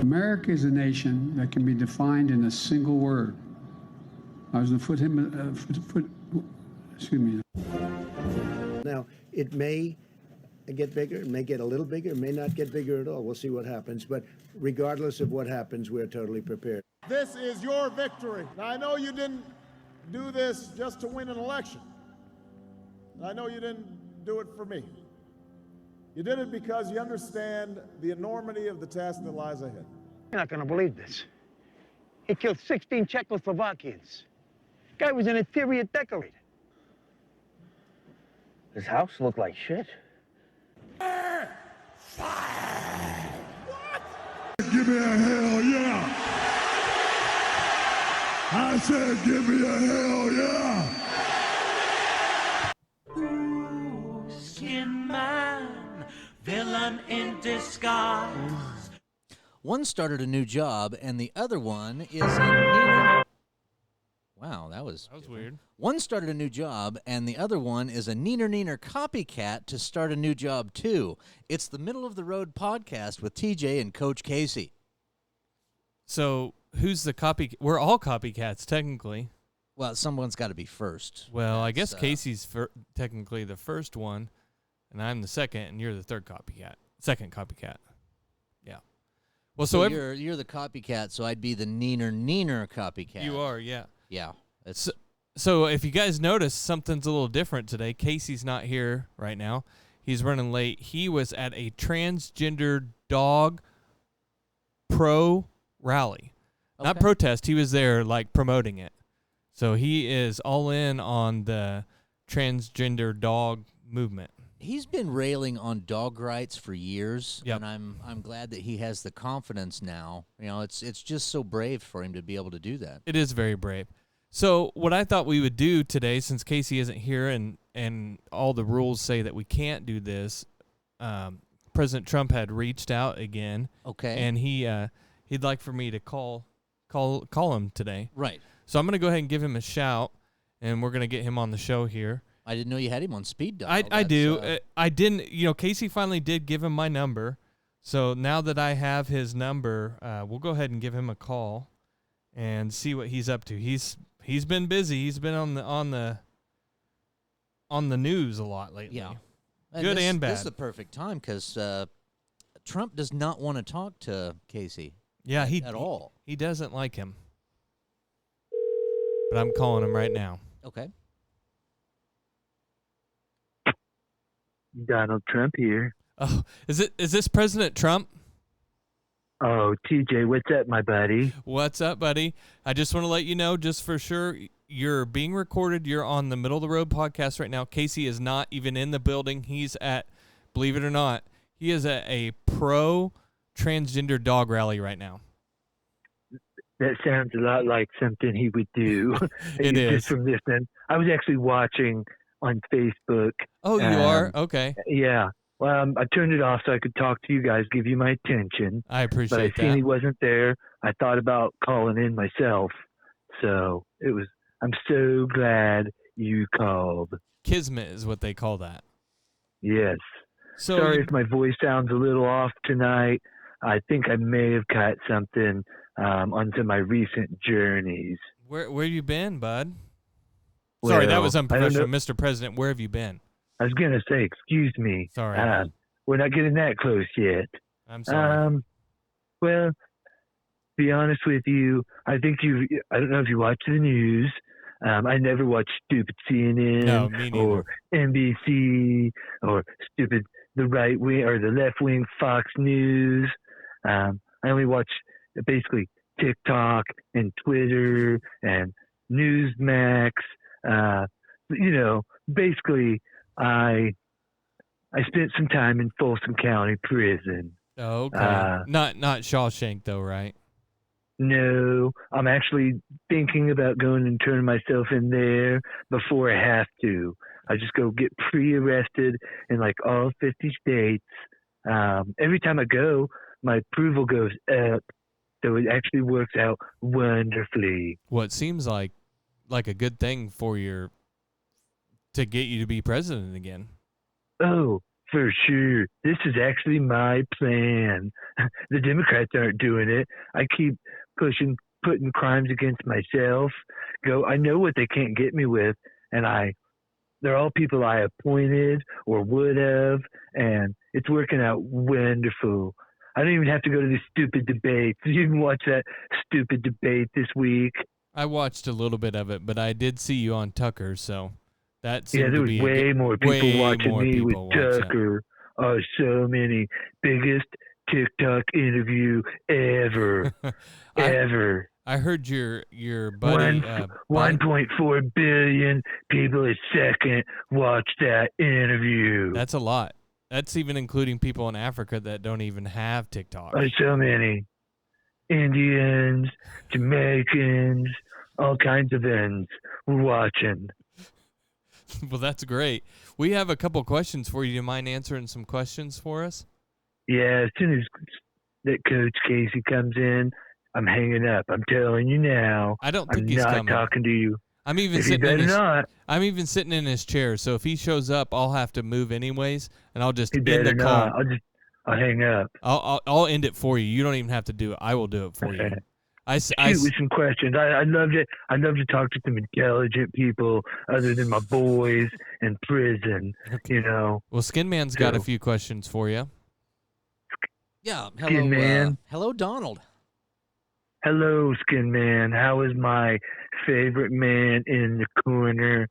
America is a nation that can be defined in a single word. I was going to excuse me. Now, it may get bigger, it may get a little bigger, it may not get bigger at all. We'll see what happens. But regardless of what happens, we're totally prepared. This is your victory. Now, I know you didn't do this just to win an election. I know you didn't do it for me. You did it because you understand the enormity of the task that lies ahead. You're not going to believe this. He killed 16 Czechoslovakians. Guy was an interior decorator. His house looked like shit. Fire! What? Give me a hell yeah! I said give me a hell yeah! Ooh, Skinman, villain in disguise. One started a new job, and the other one is a neener. Wow, that was weird. One started a new job, and the other one is a neener copycat to start a new job, too. It's the Middle of the Road podcast with TJ and Coach Casey. So who's the copy? We're all copycats, technically. Well, someone's got to be first. Well, I guess Casey's technically the first one, and I'm the second, and you're the third copycat. Second copycat. Yeah. Well, so you're the copycat, so I'd be the neener copycat. You are, yeah. Yeah. So if you guys notice, something's a little different today. Casey's not here right now. He's running late. He was at a transgender dog pro rally. Okay. Not protest. He was there, like, promoting it. So he is all in on the transgender dog movement. He's been railing on dog rights for years, yep. And I'm glad that he has the confidence now. You know, it's just so brave for him to be able to do that. It is very brave. So what I thought we would do today, since Casey isn't here and all the rules say that we can't do this, President Trump had reached out again. Okay. And he'd like for me to call him today. Right. So I'm going to go ahead and give him a shout, and we're going to get him on the show here. I didn't know you had him on speed dial. I do. I didn't. You know, Casey finally did give him my number. So now that I have his number, we'll go ahead and give him a call and see what he's up to. He's been busy. He's been on the news a lot lately. Yeah. Good and bad. This is the perfect time because Trump does not want to talk to Casey. Yeah, at all. He doesn't like him. But I'm calling him right now. Okay. Donald Trump here. Oh, is this President Trump? Oh, TJ, what's up, my buddy? What's up, buddy? I just want to let you know, just for sure, you're being recorded. You're on the Middle of the Road podcast right now. Casey is not even in the building. He's at, believe it or not, he is at a pro-transgender dog rally right now. That sounds a lot like something he would do. It is. Just from listening. I was actually watching on Facebook. Oh, you are? Okay. Yeah. Well, I turned it off so I could talk to you guys, give you my attention. I appreciate that. But I seen he wasn't there. I thought about calling in myself. So I'm so glad you called. Kismet is what they call that. Yes. So sorry if my voice sounds a little off tonight. I think I may have caught something onto my recent journeys. Where have you been, bud? Sorry, that was unprofessional. Mr. President, where have you been? I was going to say, excuse me. Sorry. We're not getting that close yet. I'm sorry. Well, to be honest with you, I think I don't know if you watch the news. I never watch stupid CNN or NBC or stupid the right wing or the left wing Fox News. I only watch basically TikTok and Twitter and Newsmax. Basically, I spent some time in Fulton County Prison. Oh, okay. Not Shawshank though, right? No, I'm actually thinking about going and turning myself in there before I have to. I just go get pre-arrested in like all 50 states. Every time I go, my approval goes up, so it actually works out wonderfully. Well, it seems like a good thing for to get you to be president again. Oh, For sure. This is actually my plan. The Democrats aren't doing it. I keep putting crimes against myself. I know what they can't get me with, and they're all people I appointed or would have, and it's working out wonderful. I don't even have to go to these stupid debates. Did you even watch that stupid debate this week? I watched a little bit of it, but I did see you on Tucker, so that Yeah, seemed there to was be way more people watching me with watch Tucker. Oh, so many. Biggest TikTok interview ever. Ever. I heard your buddy 1.4 billion people a second watch that interview. That's a lot. That's even including people in Africa that don't even have TikTok. Oh, so many. Indians, Jamaicans, all kinds of ends were watching. Well, that's great. We have a couple questions for you. Do you mind answering some questions for us? Yeah, as soon as that Coach Casey comes in, I'm hanging up. I'm telling you now. I don't think I'm he's not coming. talking to you. I'm even sitting in his chair. So if he shows up, I'll have to move anyways, and I'll just end the call. I'll hang up. I'll end it for you. You don't even have to do it. I will do it for you. Shoot with some questions. I'd love to talk to some intelligent people other than my boys in prison. Okay. You know. Well, Skinman's got a few questions for you. Yeah. Skinman. Hello, Donald. Hello, Skinman. How is my favorite man in the corner?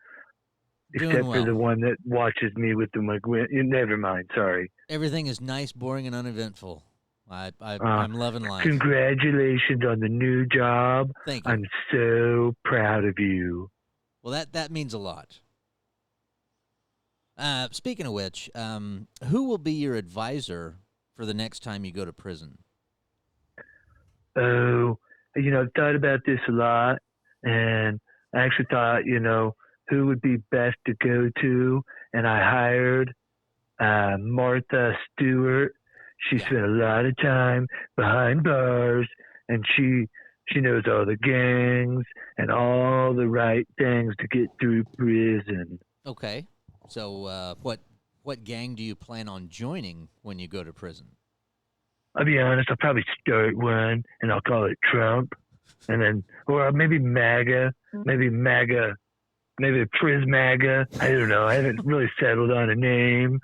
Except for the one that watches me with the McGuinn. Never mind. Sorry. Everything is nice, boring, and uneventful. I'm loving life. Congratulations on the new job. Thank you. I'm so proud of you. Well, that means a lot. Speaking of which, who will be your advisor for the next time you go to prison? Oh, I've thought about this a lot, and I actually thought, who would be best to go to, and I hired Martha Stewart. She spent a lot of time behind bars, and she knows all the gangs and all the right things to get through prison. Okay. So what gang do you plan on joining when you go to prison? I'll be honest, I'll probably start one, and I'll call it Trump, and then, or maybe MAGA, maybe Prismaga. I don't know. I haven't really settled on a name,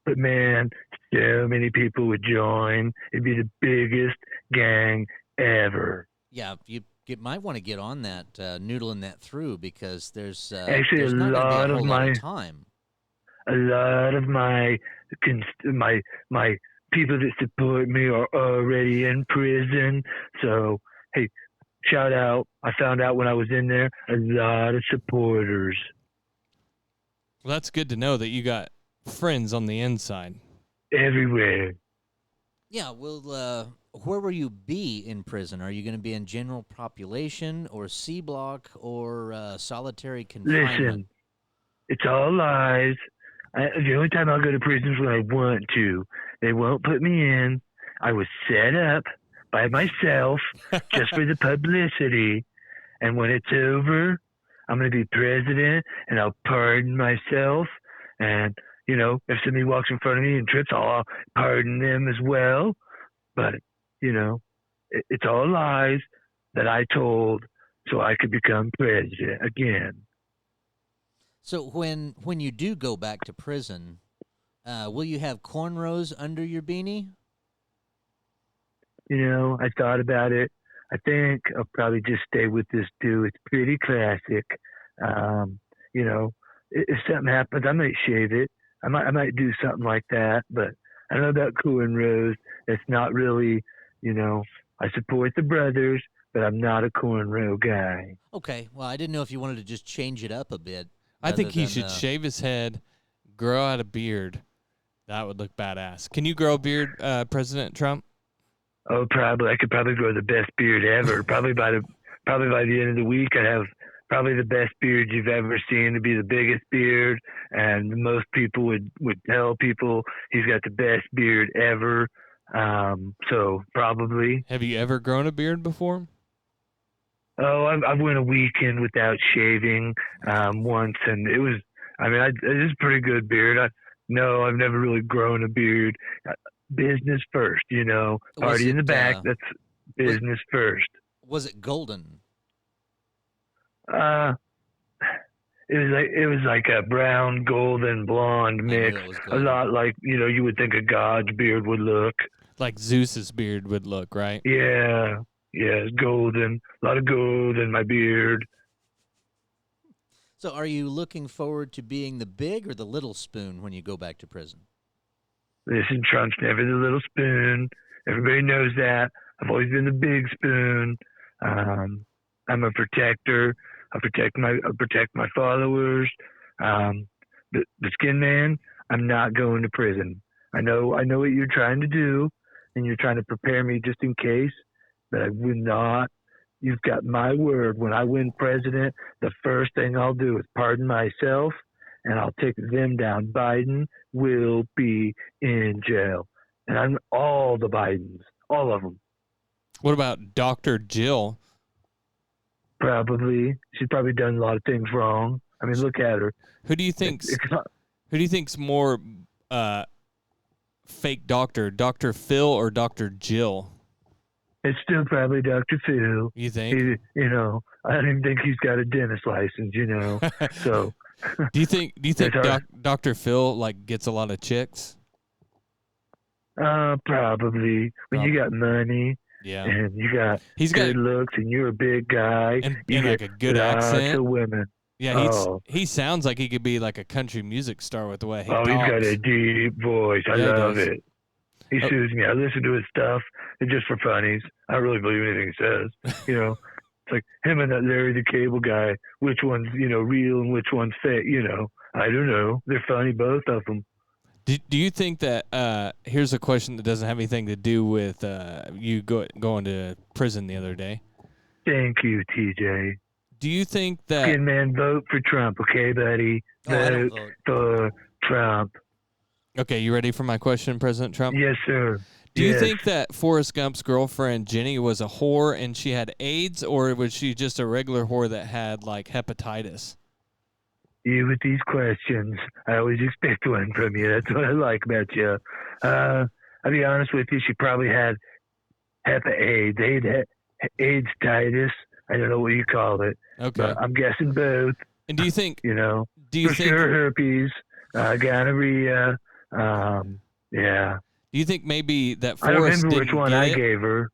but man, so many people would join. It'd be the biggest gang ever. Yeah, you might want to get on that, noodling that through, because there's actually there's not going to be a whole lot of time. A lot of my people that support me are already in prison. So, hey, shout out. I found out when I was in there, a lot of supporters. Well, that's good to know that you got friends on the inside. Everywhere. Yeah, well, where will you be in prison? Are you going to be in general population or C block or solitary confinement? Listen, it's all lies. The only time I'll go to prison is when I want to. They won't put me in. I was set up by myself just for the publicity. And when it's over, I'm going to be president, and I'll pardon myself. And, if somebody walks in front of me and trips, I'll pardon them as well. But, it's all lies that I told so I could become president again. So when you do go back to prison, will you have cornrows under your beanie? I thought about it. I think I'll probably just stay with this do. It's pretty classic. If something happens, I might shave it. I might do something like that. But I don't know about cornrows. It's not really, I support the brothers, but I'm not a cornrow guy. Okay. Well, I didn't know if you wanted to just change it up a bit. I think he should shave his head, grow out a beard. That would look badass. Can you grow a beard, President Trump? Oh, probably. I could probably grow the best beard ever. probably by the end of the week, I'd have probably the best beard you've ever seen. To be the biggest beard, and most people would tell people he's got the best beard ever. So probably. Have you ever grown a beard before? Oh, I went a weekend without shaving once, and it was a pretty good beard. No, I've never really grown a beard. Business first, you know. Party in the back, that's business first. Was it golden? It was like a brown, golden, blonde mix. A lot like, you know, you would think a god's beard would look. Like Zeus's beard would look, right? Yeah. Yeah, it's golden. A lot of gold in my beard. So are you looking forward to being the big or the little spoon when you go back to prison? Listen, Trump's never the little spoon. Everybody knows that. I've always been the big spoon. I'm a protector. I'll protect my followers. The Skin Man, I'm not going to prison. I know what you're trying to do, and you're trying to prepare me just in case, but I will not. You've got my word. When I win president, the first thing I'll do is pardon myself, and I'll take them down. Biden will be in jail. And I'm all the Bidens, all of them. What about Dr. Jill? Probably. She's probably done a lot of things wrong. I mean, look at her. Who do you think's more fake doctor, Dr. Phil or Dr. Jill? It's still probably Dr. Phil. You think? You know, I don't even think he's got a dentist license, you know. So do you think Dr. Phil like gets a lot of chicks? Probably. When you got money, yeah, and he's got good looks, and you're a big guy, and like a good accent. Lots of women. Yeah, he sounds like he could be like a country music star with the way he talks. He's got a deep voice. I love it. He soothes me. I listen to his stuff. It's just for funnies. I don't really believe anything he says. You know, it's like him and that Larry the Cable Guy. Which one's, you know, real and which one's fake? You know, I don't know. They're funny, both of them. Do you think that here's a question that doesn't have anything to do with you going to prison the other day? Thank you, TJ. Do you think that Skin Man, vote for Trump, okay, buddy? Vote for Trump. Okay, you ready for my question, President Trump? Yes, sir. Do you think that Forrest Gump's girlfriend Jenny was a whore and she had AIDS, or was she just a regular whore that had like hepatitis? You with these questions, I always expect one from you. That's what I like about you. I'll be honest with you. She probably had AIDS-titis. I don't know what you call it. Okay, but I'm guessing both. And do you think sure herpes, gonorrhea? Yeah. Do you think maybe that Forrest I don't remember didn't which one get I it? gave her.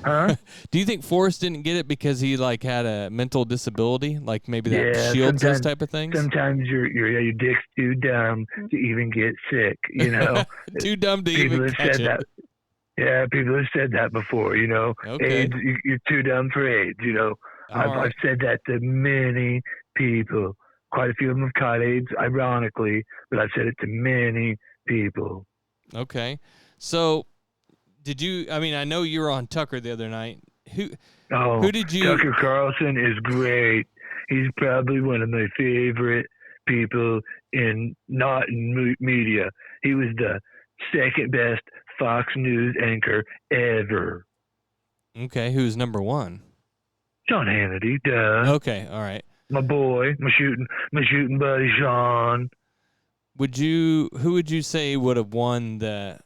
Huh? Do you think Forrest didn't get it because he like had a mental disability, like maybe that shields those type of things? Sometimes your dick's too dumb to even get sick. You know, too dumb to people even have catch said it. that. Yeah, people have said that before. You know, Okay. AIDS, you're too dumb for AIDS. You know, I've said that to many people. Quite a few of them have caught AIDS, ironically, but I've said it to many people. Okay, so did you? I mean, I know you were on Tucker the other night. Who did you? Tucker Carlson is great. He's probably one of my favorite people not in media. He was the second best Fox News anchor ever. Okay, who's number one? Sean Hannity, duh. Okay, all right. My boy, my shooting buddy, Sean. Who would you say would have won the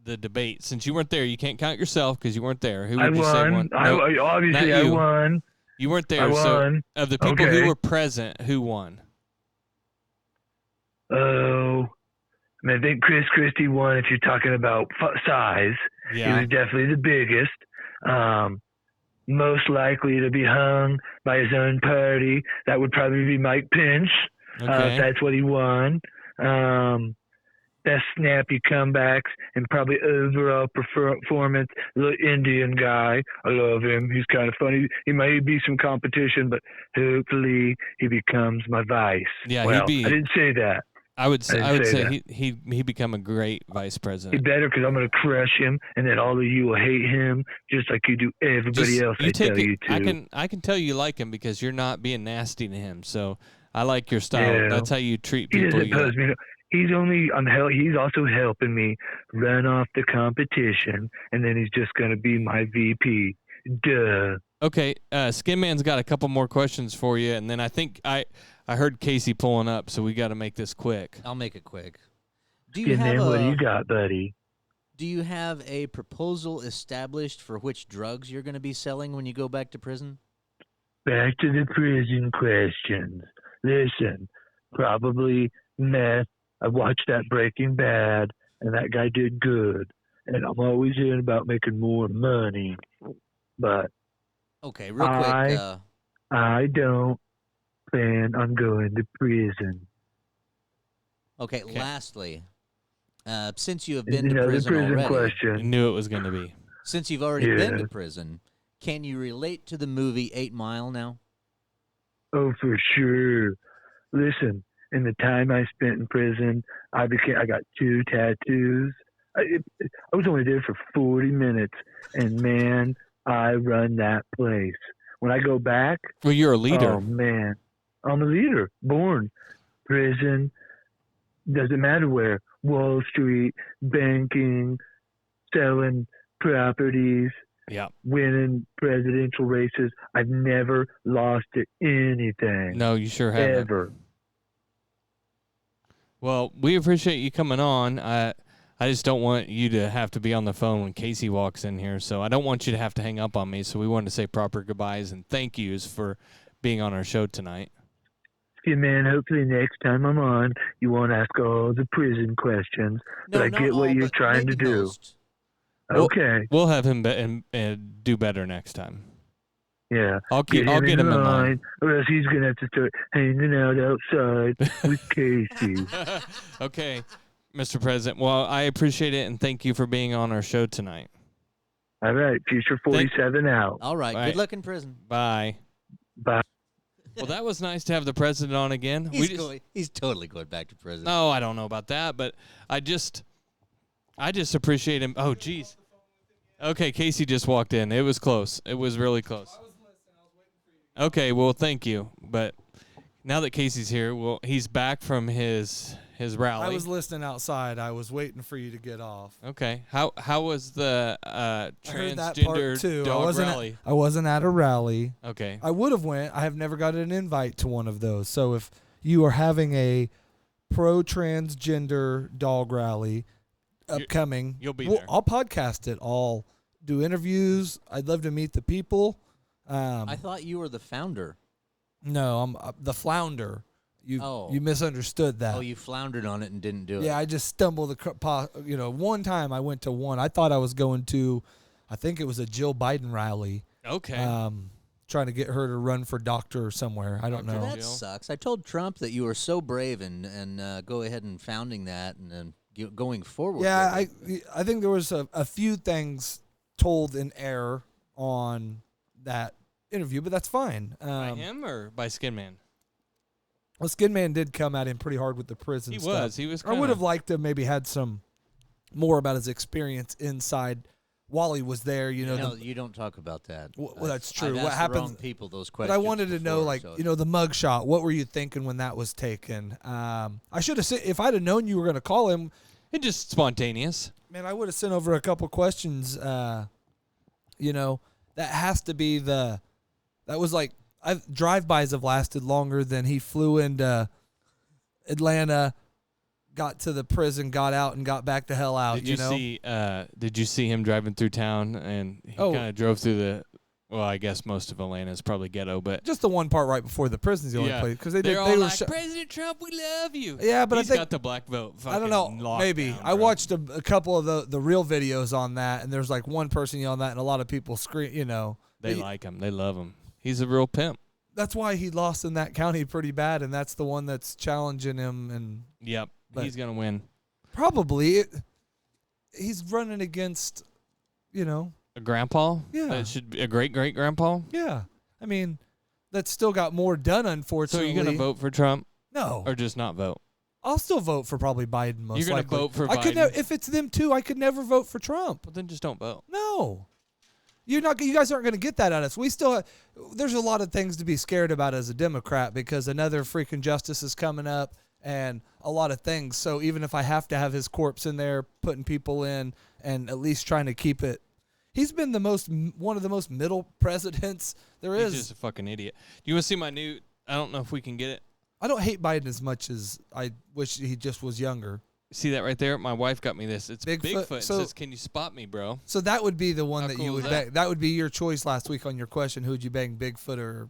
debate? Since you weren't there, you can't count yourself because you weren't there. Who would you say won? Obviously, I won. You weren't there. I won. So of the people who were present, who won? Oh, I mean, I think Chris Christie won if you're talking about size. Yeah. He was definitely the biggest. Most likely to be hung by his own party. That would probably be Mike Pence. Okay. If that's what he won. Best snappy comebacks and probably overall performance. The Indian guy, I love him. He's kind of funny. He may be some competition, but hopefully he becomes my vice. Yeah, well, he'd be. I didn't say that. I would say he become a great vice president. He better, because I'm going to crush him, and then all of you will hate him just like you do everybody else. I tell you to. I can tell you like him because you're not being nasty to him. So I like your style. Yeah. That's how you treat He people. doesn't pose me. He's also helping me run off the competition, and then he's just going to be my VP. Duh. Okay, Skin Man's got a couple more questions for you, and then I think I heard Casey pulling up, so we got to make this quick. I'll make it quick. Do you Skinman, what do you got, buddy? Do you have a proposal established for which drugs you're going to be selling when you go back to prison? Back to the prison questions. Listen, probably meth. I watched that Breaking Bad, and that guy did good. And I'm always hearing about making more money. But okay, real quick. I don't plan on going to prison. Okay, lastly, since you have been to Another prison already, question. I knew it was going to be. Since you've already been to prison, can you relate to the movie 8 Mile now? Oh, for sure. Listen, in the time I spent in prison, I got 2 tattoos. I was only there for 40 minutes, and man, I run that place. When I go back, Well, you're a leader. oh man, I'm a leader. Born prison, doesn't matter where. Wall Street, banking, selling properties, winning presidential races. I've never lost at anything. No, you sure haven't. Ever. Well, we appreciate you coming on. I just don't want you to have to be on the phone when Casey walks in here, so I don't want you to have to hang up on me. So we wanted to say proper goodbyes and thank yous for being on our show tonight. Yeah, man, hopefully next time I'm on, you won't ask all the prison questions, but I get what you're trying to do. Okay. We'll have him do better next time. Yeah. I'll get him in line. Or else he's going to have to start hanging out outside with Casey. Okay, Mr. President. Well, I appreciate it, and thank you for being on our show tonight. All right. Future 47 out. All right. Good luck in prison. Bye. Bye. Well, that was nice to have the president on again. He's totally going back to prison. No, I don't know about that, but I just appreciate him. Oh, geez. Okay, Casey just walked in. It was close. It was really close. Okay, well, thank you. But now that Casey's here, well, he's back from his rally. I was listening outside. I was waiting for you to get off. Okay. How was the I heard that part transgender too. dog rally? I wasn't at a rally. Okay. I would have went. I have never got an invite to one of those. So if you are having a pro-transgender dog rally upcoming, you'll be there. I'll podcast it. I'll do interviews. I'd love to meet the people. I thought you were the founder. No, I'm the flounder. You misunderstood that. Oh, you floundered on it and didn't do it. Yeah, I just stumbled. One time I went to one. I thought I was going to, I think it was a Jill Biden rally. Okay. Trying to get her to run for doctor somewhere. I don't know. That sucks. I told Trump that you were so brave and go ahead and founding that and then going forward. Yeah, I think there was a few things told in error on that interview, but that's fine. By him or by Skinman? Well, Skinman did come at him pretty hard with the prison stuff. He was. I would have liked to maybe had some more about his experience inside while he was there. You don't talk about that. Well, that's true. I've what asked happens? The wrong people those questions. But I wanted to know, before, the mug shot. What were you thinking when that was taken? I should have said, if I'd have known you were going to call him. It's just spontaneous. Man, I would have sent over a couple questions. That has to be that was like. Drive-bys have lasted longer than he flew into Atlanta, got to the prison, got out, and got back the hell out. Did you see him driving through town? And he kind of drove through the. Well, I guess most of Atlanta is probably ghetto, but just the one part right before the prison's the only place because they were like President Trump, we love you. Yeah, but He's got the black vote. I don't know. Maybe down, I watched a couple of the real videos on that, and there's like one person yelling that, and a lot of people scream. They like him. They love him. He's a real pimp. That's why he lost in that county pretty bad, and that's the one that's challenging him. And yep, he's gonna win. Probably, he's running against, a grandpa. Yeah, it should be a great grandpa. Yeah, I mean, that's still got more done. Unfortunately, so you're gonna vote for Trump? No, or just not vote? I'll still vote for probably Biden. Most you're likely. Vote for I Biden. could if it's them two, I could never vote for Trump. Well, then just don't vote. No. You guys aren't going to get that out of us. We still there's a lot of things to be scared about as a Democrat because another freaking justice is coming up and a lot of things. So even if I have to have his corpse in there, putting people in and at least trying to keep it, he's been one of the most middle presidents there is. He's just a fucking idiot. Do you want to see my new? I don't know if we can get it. I don't hate Biden as much as I wish he just was younger. See that right there? My wife got me this. It's Bigfoot. Bigfoot. It So- says, "Can you spot me, bro?" So that would be the one How that cool you is would that? bang. That would be your choice last week on your question. Who would you bang, Bigfoot or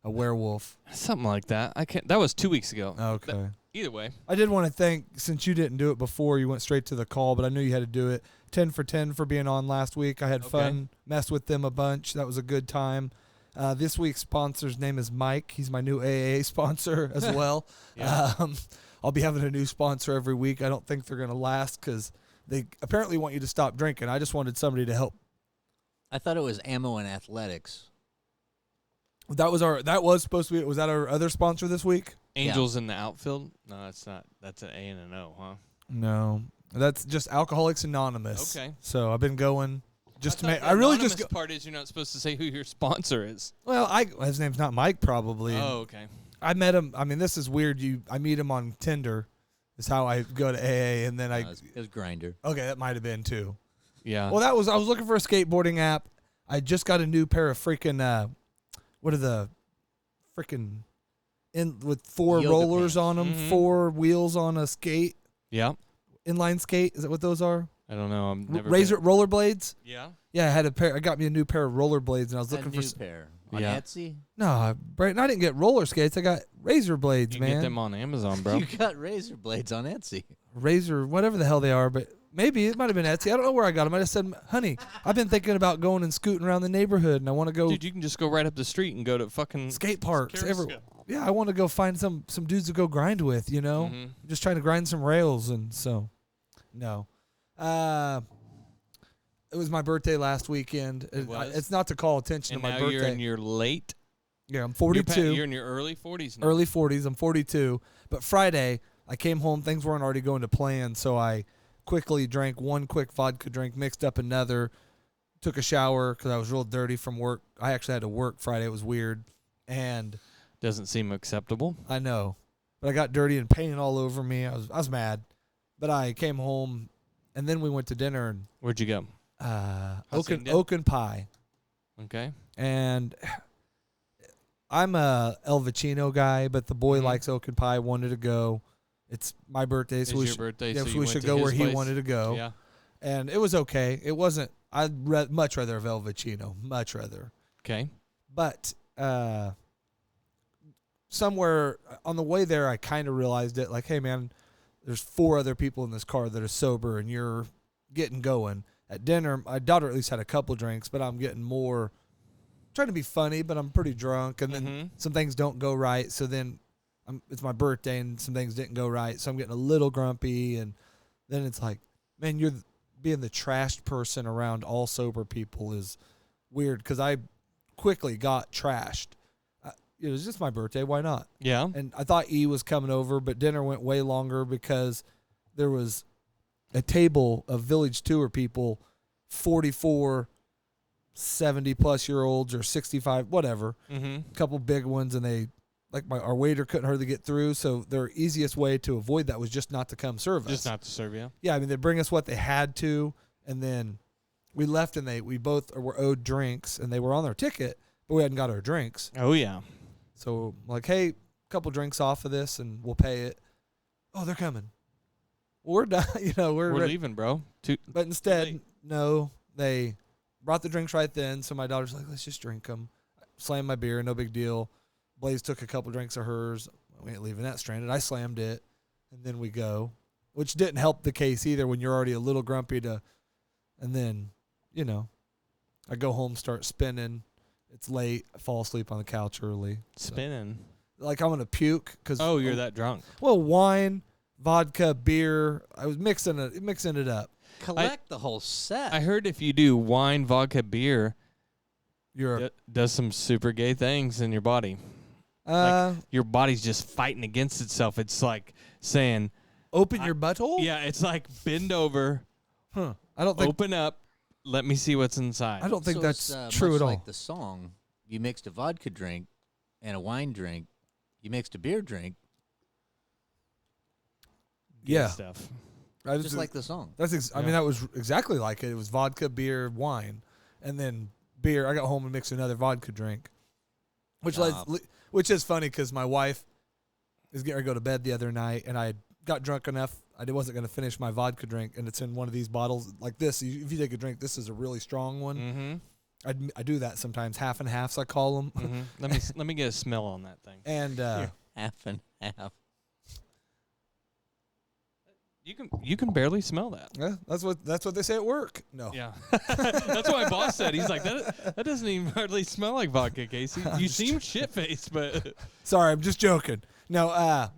a werewolf? Something like that. I can't. That was 2 weeks ago. Okay. Either way. I did want to thank, since you didn't do it before, you went straight to the call, but I knew you had to do it. 10 for 10 for being on last week. I had fun, messed with them a bunch. That was a good time. This week's sponsor's name is Mike. He's my new AA sponsor as well. I'll be having a new sponsor every week. I don't think they're going to last because they apparently want you to stop drinking. I just wanted somebody to help. I thought it was ammo and athletics. That was supposed to be. Was that our other sponsor this week? Angels in the outfield? No, it's not. That's an A and an O, huh? No, that's just Alcoholics Anonymous. Okay. So I've been going just to thought make. the I really anonymous just. part is you're not supposed to say who your sponsor is. Well, his name's not Mike, probably. Oh, okay. I met him. I mean, this is weird. I meet him on Tinder. Is how I go to AA, and then It was Grinder. Okay, that might have been too. Yeah. Well, I was looking for a skateboarding app. I just got a new pair of freaking what are the freaking with 4 Yoga rollers pants. on them, 4 wheels on a skate, Yeah. inline skate. Is that what those are? I don't know. I'm never Razor rollerblades. Yeah. Yeah, I had a pair. I got me a new pair of rollerblades, and I was A looking new for. pair on Yeah. Etsy. No, Brayton, I didn't get roller skates. I got razor blades, You man. can get them on Amazon, bro. You got razor blades on Etsy. Razor, whatever the hell they are, but maybe it might have been Etsy. I don't know where I got them. I just said, honey, I've been thinking about going and scooting around the neighborhood, and I want to go Dude, you can just go right up the street and go to fucking skate parks. Carrasco. Yeah, I want to go find some dudes to go grind with, you know? Mhm. I'm just trying to grind some rails, and so, no. It was my birthday last weekend. was? It's not to call attention And to my now birthday. you're in your late. Yeah, I'm 42. You're in your early 40s now. Early 40s. I'm 42. But Friday, I came home. Things weren't already going to plan, so I quickly drank one quick vodka drink, mixed up another, took a shower because I was real dirty from work. I actually had to work Friday. It was weird. And Doesn't seem acceptable. I know. But I got dirty and painted all over me. I was mad. But I came home, and then we went to dinner. And Where'd you go? oak and pie. Okay. And I'm a El Vicino guy, but the boy Mhm. likes oak and pie, wanted to go. It's my birthday, so It's we your should, birthday, yeah, so so you we went should to go his where he place? wanted to go. Yeah. And it was okay. It wasn't. I'd much rather have El Vicino, much rather. Okay. But somewhere on the way there, I kind of realized it. Like, hey, man, there's 4 other people in this car that are sober, and you're getting going. At dinner, my daughter at least had a couple drinks, but I'm getting more trying to be funny, but I'm pretty drunk, and then some things don't go right. So then it's my birthday, and some things didn't go right, so I'm getting a little grumpy, and then it's like, man, you're being the trashed person around all sober people is weird because I quickly got trashed. It was just my birthday. Why not? Yeah. And I thought E was coming over, but dinner went way longer because there was a table of Village Tour people, 44, 70-plus-year-olds or 65, whatever. Mhm. A couple big ones, and they, like our waiter couldn't hardly get through, so their easiest way to avoid that was just not to come serve us. Just not to serve you. Yeah, I mean, they'd bring us what they had to, and then we left, and we both were owed drinks, and they were on their ticket, but we hadn't got our drinks. Oh, yeah. So, like, hey, a couple drinks off of this, and we'll pay it. Oh, they're coming. Well, we're done. We're ready. Leaving, bro. But instead, no, they brought the drinks right then, so my daughter's like, let's just drink them. Slammed my beer, no big deal. Blaze took a couple drinks of hers. We ain't leaving that stranded. I slammed it, and then we go, which didn't help the case either when you're already a little grumpy and then, I go home, start spinning. It's late. I fall asleep on the couch early. Spinning. Like I'm going to puke. Oh, you're that drunk. Well, wine, vodka, beer. I was mixing it up. Collect the whole set. I heard if you do wine, vodka, beer, does some super gay things in your body. Like your body's just fighting against itself. It's like saying, open your butthole? Yeah, it's like bend over. Huh. I don't think open up. Let me see what's inside. I don't think So that's it's, true much at all. like the song, you mixed a vodka drink and a wine drink. You mixed a beer drink. Yeah. Stuff. Just like the song. I mean, that was exactly like it. It was vodka, beer, wine, and then beer. I got home and mixed another vodka drink, which is funny because my wife is getting ready to go to bed the other night, and I got drunk enough I wasn't going to finish my vodka drink, and it's in one of these bottles like this. If you take a drink, this is a really strong one. Mm-hmm. I do that sometimes, half and halves I call them. Mm-hmm. Let me get a smell on that thing. And half and half. You can barely smell that. Yeah, that's what they say at work. No. Yeah. That's what my boss said. He's like, that doesn't even hardly smell like vodka, Casey. You seem shit-faced, but... Sorry, I'm just joking. No,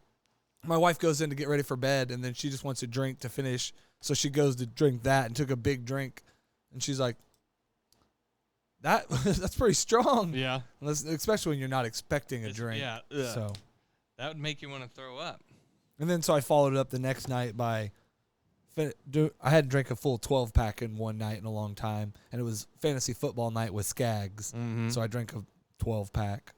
my wife goes in to get ready for bed, and then she just wants a drink to finish. So she goes to drink that and took a big drink. And she's like, that's pretty strong. Yeah. Especially when you're not expecting a drink. Yeah. So that would make you want to throw up. And then so I followed it up the next night by I hadn't drank a full 12-pack in one night in a long time, and it was fantasy football night with Skags. Mm-hmm. So I drank a 12-pack.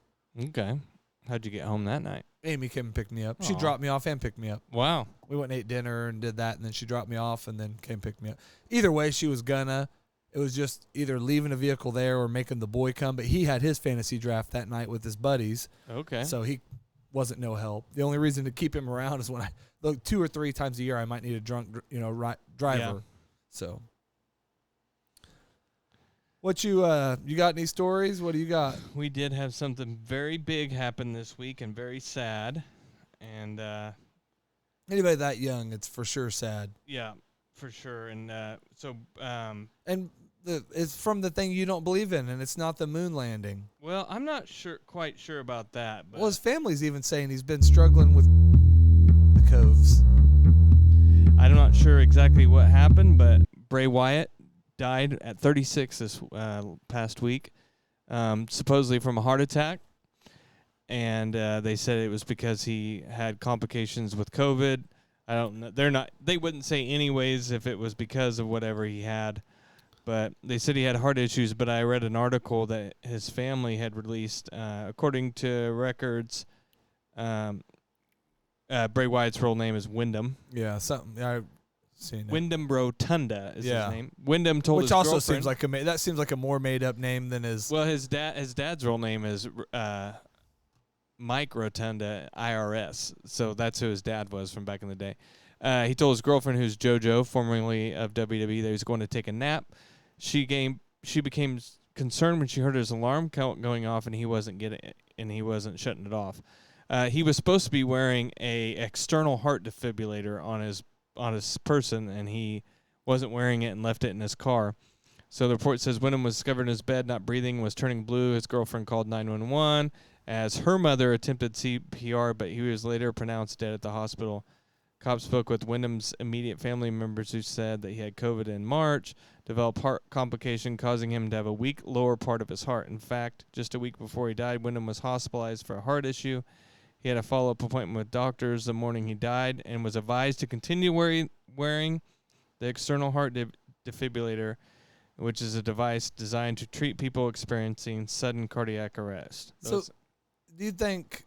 Okay. How'd you get home that night? Amy came and picked me up. She Aw. dropped me off and picked me up. Wow. We went and ate dinner and did that, and then she dropped me off and then came and picked me up. Either way, she was gonna. It was just either leaving a vehicle there or making the boy come. But he had his fantasy draft that night with his buddies. Okay. So he wasn't no help. The only reason to keep him around is when 2 or 3 times a year I might need a drunk, driver. Yeah. So, what you got any stories? What do you got? We did have something very big happen this week and very sad, and Anybody that young, it's for sure sad. yeah, for sure. And And it's from the thing you don't believe in, and it's not the moon landing. well, I'm not quite sure about that. But Well, his family's even saying he's been struggling with the coves. I'm not sure exactly what happened, but Bray Wyatt died at 36 this past week, supposedly from a heart attack. And they said it was because he had complications with COVID. I don't know. They wouldn't say anyways if it was because of whatever he had. But they said he had heart issues, but I read an article that his family had released. According to records, Bray Wyatt's real name is Wyndham. Yeah, something I've seen. Wyndham Rotunda is Yeah. his name. Wyndham told Which his also girlfriend. seems like a more made up name than his. Well, his dad's real name is Mike Rotunda, IRS. So that's who his dad was from back in the day. He told his girlfriend, who's JoJo, formerly of WWE, that he was going to take a nap. She became concerned when she heard his alarm going off, and he wasn't shutting it off. He was supposed to be wearing a external heart defibrillator on his person, and he wasn't wearing it and left it in his car. So the report says Wyndham was discovered in his bed, not breathing, was turning blue. His girlfriend called 911 as her mother attempted CPR, but he was later pronounced dead at the hospital. Cops spoke with Wyndham's immediate family members who said that he had COVID in March, developed heart complication causing him to have a weak lower part of his heart. In fact, just a week before he died, Wyndham was hospitalized for a heart issue. He had a follow-up appointment with doctors the morning he died and was advised to continue wearing the external heart defibrillator, which is a device designed to treat people experiencing sudden cardiac arrest. So, do you think,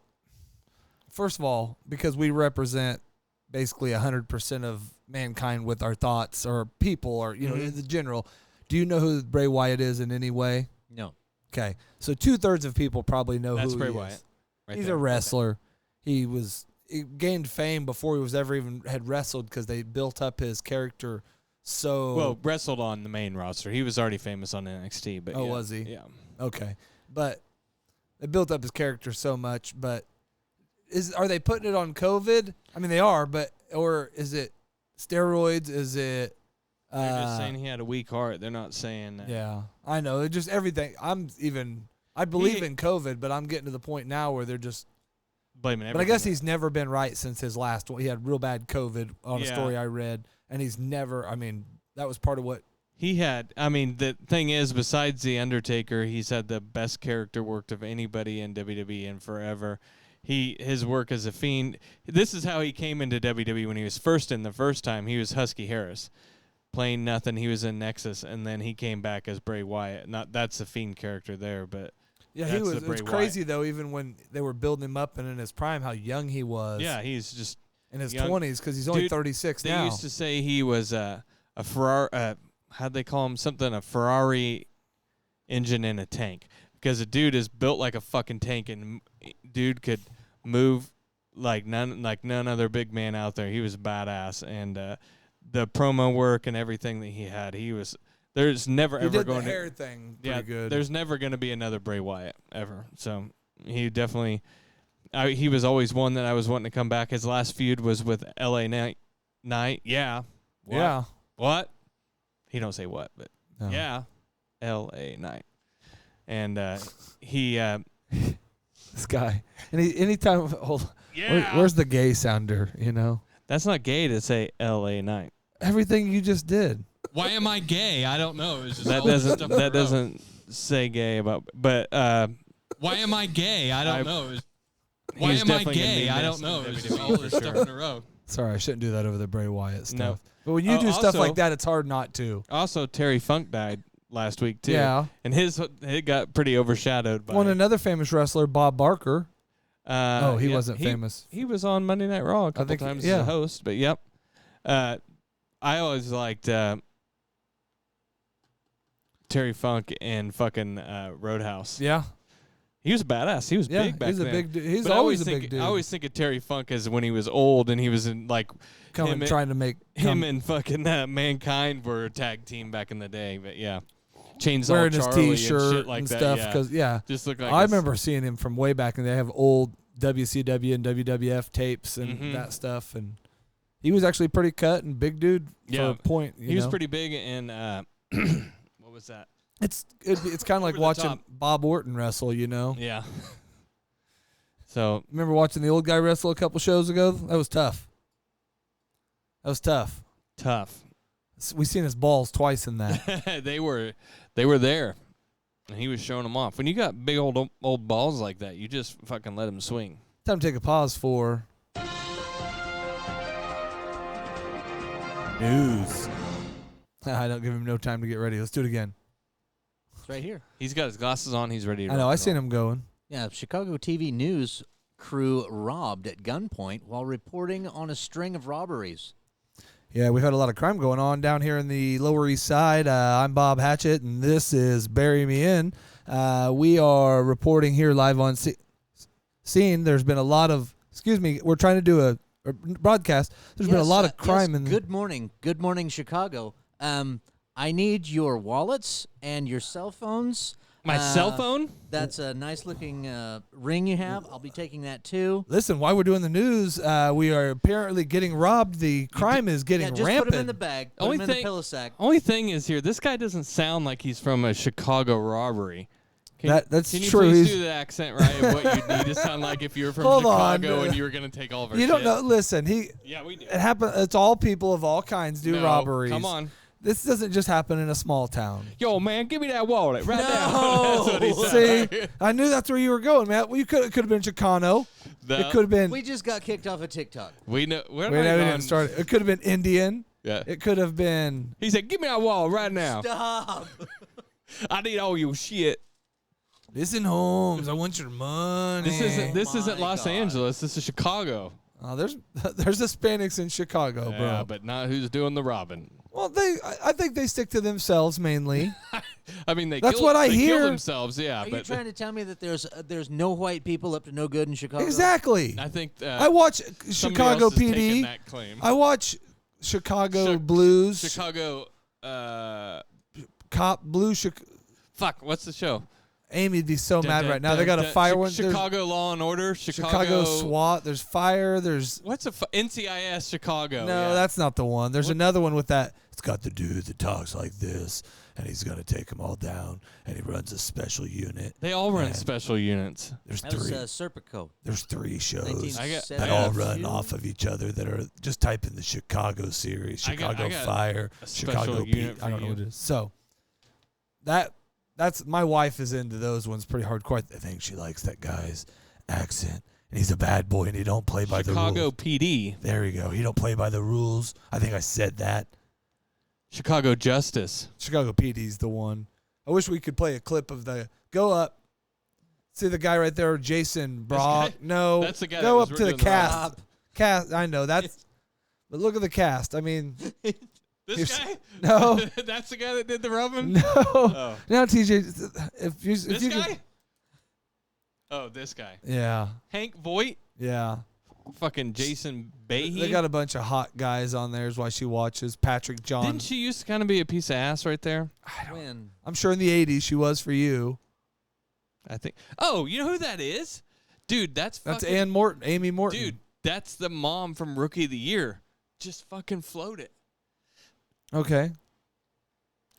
first of all, because we represent basically 100% of mankind with our thoughts or people or, in the general, do you know who Bray Wyatt is in any way? No. Okay. So 2/3 of people probably know That's who Bray he Wyatt. is. Right He's there. a wrestler. He gained fame before he was ever even had wrestled because they built up his character so. Well, wrestled on the main roster. He was already famous on NXT, but Oh, yeah. was he? Yeah. Okay. But they built up his character so much, but are they putting it on COVID? I mean, they are, or is it steroids? Is it? They're just saying he had a weak heart. They're not saying that. Yeah, I know. It's just everything. I believe in COVID, but I'm getting to the point now where they're just blaming everything. But I guess he's never been right since his last one. He had real bad COVID on a story I read, and he's never. I mean, that was part of what he had. I mean, the thing is, besides The Undertaker, he's had the best character work of anybody in WWE in forever. His work as a Fiend. This is how he came into WWE when he was the first time. He was Husky Harris, playing nothing. He was in Nexus, and then he came back as Bray Wyatt. That's the Fiend character there, but yeah, that's he was. the Bray It's crazy Wyatt. though, even when they were building him up and in his prime, how young he was. Yeah, he's just in his young. 20s because he's only 36 now. They used to say he was a Ferrari. How'd they call him? Something, a Ferrari engine in a tank, because a dude is built like a fucking tank, and dude could move like none other big man out there. He was badass, and the promo work and everything that he had, there's never He ever did going the hair thing pretty good. There's never going to be another Bray Wyatt ever. So he definitely, he was always one that I was wanting to come back. His last feud was with LA Knight. Yeah. What? Yeah. What? He don't say what, but No. yeah, LA Knight. And he this guy. Anytime. Hold. Yeah. Where's the gay sounder? You know. That's not gay to say LA Knight. Everything you just did. Why am I gay? I don't know. It's just That all this doesn't stuff in a row. say gay about, but Why am I gay? I don't know. Why he's am I definitely gonna gay? be I missed don't know. in It's just WWE all for this stuff sure. in a row. Sorry, I shouldn't do that over the Bray Wyatt stuff. No. But when you do stuff Also- like that, it's hard not to. Also, Terry Funk died last week too. Yeah. and it got pretty overshadowed by. Another famous wrestler, Bob Barker. He yeah, wasn't famous. He was on Monday Night Raw a couple think- times yeah. as a host, but yep. I always liked Terry Funk and fucking Roadhouse. Yeah. He was badass. He was Yeah, big back he's a then. big dude. He's But I always a think, big dude. I always think of Terry Funk as when he was old and he was in like Coming, trying to make him and fucking Mankind were a tag team back in the day. But yeah, Chainsaw wearing his Charlie T-shirt and shit like and that. stuff. Yeah. Because just look like I a- remember seeing him from way back, and they have old WCW and WWF tapes and Mhm. that stuff. And he was actually pretty cut and big dude for a point. He was know? pretty big in what was that? It's kind of like Over the watching top. Bob Orton wrestle. You know. Yeah. So Remember watching the old guy wrestle a couple shows ago? That was tough. tough. We seen his balls twice in that. they were there, and he was showing them off. When you got big old balls like that, you just fucking let them swing. Time to take a pause for news. I don't give him no time to get ready. Let's do it again. It's right here. He's got his glasses on. He's ready to I know. rock I and seen roll. him going. Yeah, Chicago TV news crew robbed at gunpoint while reporting on a string of robberies. Yeah, we've had a lot of crime going on down here in the Lower East Side. I'm Bob Hatchett, and this is Bury Me In. We are reporting here live on scene. There's been a lot of, we're trying to do a broadcast. There's been a lot of crime. Yes, good morning, Chicago. I need your wallets and your cell phones. My cell phone? That's a nice-looking ring you have. I'll be taking that, too. Listen, while we're doing the news, we are apparently getting robbed. The crime is getting Yeah, just rampant. put them in the bag. Put them in the pillow sack. Only thing is here, this guy doesn't sound like he's from a Chicago robbery. That's can you true. please He's- do the accent right of what you'd need to sound like if you were from Hold on. Chicago and you were going to take all of our You shit? don't know. Listen, Yeah, we do. It happen. It's all people of all kinds do No, robberies. come on. This doesn't just happen in a small town. Yo, man, give me that wallet right now. That's what he said. See, I knew that's where you were going, man. Well, it could have been Chicano. No. It could have been. We just got kicked off of TikTok. We know. We didn't start. It could have been Indian. Yeah. It could have been. He said, "Give me that wallet right now. Stop. I need all your shit." Listen, Holmes, I want your money. This isn't Los Angeles. This is Chicago. Oh, there's Hispanics in Chicago, bro. Yeah, but not who's doing the robbing. Well, I think they stick to themselves mainly. I mean, That's kill, what I they hear. Kill themselves, yeah. Are you but trying to tell me that there's no white people up to no good in Chicago? Exactly. I think I watch somebody Chicago else is taking PD. that claim. I watch Chicago Blues. Chicago. Cop Blue. Fuck. What's the show? Amy'd be so mad right now. They got a fire one. Chicago Law and Order. Chicago SWAT. There's fire. There's what's a NCIS Chicago? no, yeah. that's not the one. There's another one with that. It's got the dude that talks like this, and he's gonna take them all down, and he runs a special unit. They all run And special units. There's That was three. Serpico. There's 3 shows 1972. that all run off of each other. That are just type in the Chicago series, I got Chicago Fire, a special Chicago unit Pete. for I don't know you. what it is. So that's my wife is into those ones pretty hardcore. I think she likes that guy's accent, and he's a bad boy, and he don't play by the rules. Chicago PD. There you go. He don't play by the rules. I think I said that. Chicago Justice. Chicago PD's the one. I wish we could play a clip of the go up. See the guy right there, Jason Brock. guy? No, That's the guy go that up was to the doing the cast. rock. Cast. I know that's. But look at the cast. I mean, This guy? No. That's the guy that did the rubbing? no. Oh. Now TJ, if you This could- guy? Oh, this guy. yeah, Hank Voight? yeah. fucking Jason Bahe. They got a bunch of hot guys on there is why she watches. Patrick John. Didn't she used to kind of be a piece of ass right there? When? I'm sure in the 80s she was for you. I think. Oh, you know who that is? Dude, that's Amy Morton. Dude, that's the mom from Rookie of the Year. Just fucking float it. Okay.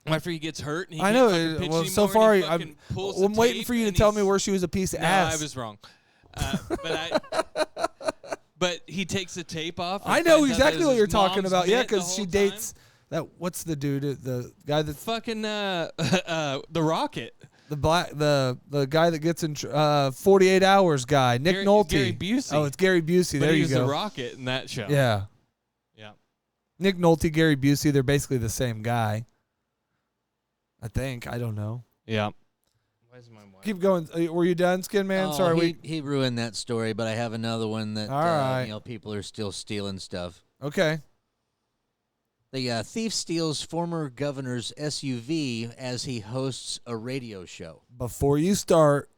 After he gets hurt, and he I can't know. fucking pitch Well, anymore, so far and he fucking pulls the I'm waiting tape for you to and tell me he's- where she was a piece of No, ass. I was wrong. But he takes the tape off. and I know finds out exactly that what his you're talking mom's about. Yeah, mint the because she whole dates that. What's the dude? The guy that's fucking the Rocket. the guy that gets in 48 Hours guy, Nick Nolte. Gary Busey. Oh, it's Gary Busey. But There he you was go. the Rocket in that show. Yeah. Yeah. Nick Nolte, Gary Busey. They're basically the same guy. I think. I don't know. Yeah. Keep going. Were you done, Skin Man? Oh, Sorry, he ruined that story, but I have another one that All right. people are still stealing stuff. Okay. The thief steals former governor's SUV as he hosts a radio show. Before you start,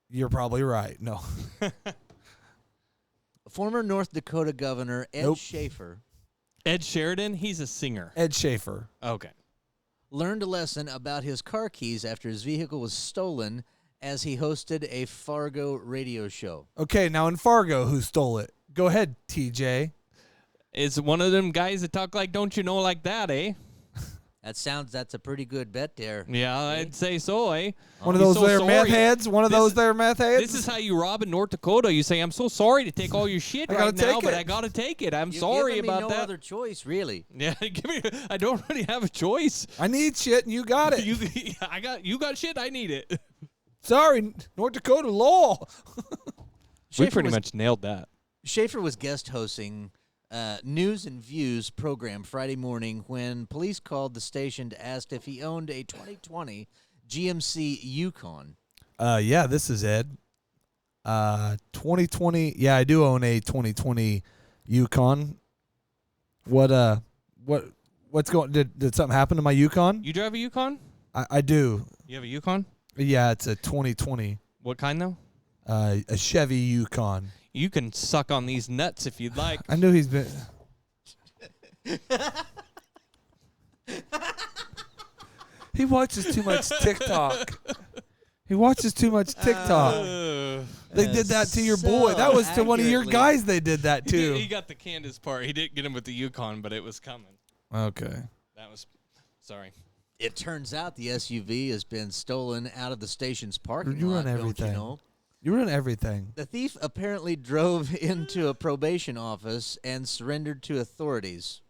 you're probably right. No. Former North Dakota Governor Ed Nope. Schaefer. Ed Sheridan, he's a singer. Ed Schaefer. Okay. Learned a lesson about his car keys after his vehicle was stolen as he hosted a Fargo radio show. Okay, now in Fargo, who stole it? Go ahead, TJ. It's one of them guys that talk like, don't you know, like that, eh? That's a pretty good bet there. Yeah, I'd say so, eh? One of those there meth heads? One of those there meth heads? This is how you rob in North Dakota. You say, I'm so sorry to take all your shit I right gotta now, take but it. I got to take it. I'm You're sorry giving about me no that. other choice, really. Yeah, I don't really have a choice. I need shit, and you got it. You got shit, I need it. Sorry, North Dakota law. We pretty much nailed that. Schaefer was guest hosting News and Views program Friday morning when police called the station to ask if he owned a 2020 GMC Yukon. Yeah, this is Ed. 2020. Yeah, I do own a 2020 Yukon. What's going? Did something happen to my Yukon? You drive a Yukon? I do. You have a Yukon? Yeah, it's a 2020. What kind though? A Chevy Yukon. You can suck on these nuts if you'd like. I knew he's been. He watches too much TikTok. He watches too much TikTok. They did that to your boy. That was to one of your guys they did that to. He got the Candace part. He didn't get him with the Yukon, but it was coming. Okay. That was, sorry. It turns out the SUV has been stolen out of the station's parking You lot. run everything. Don't you know? You run everything. The thief apparently drove into a probation office and surrendered to authorities.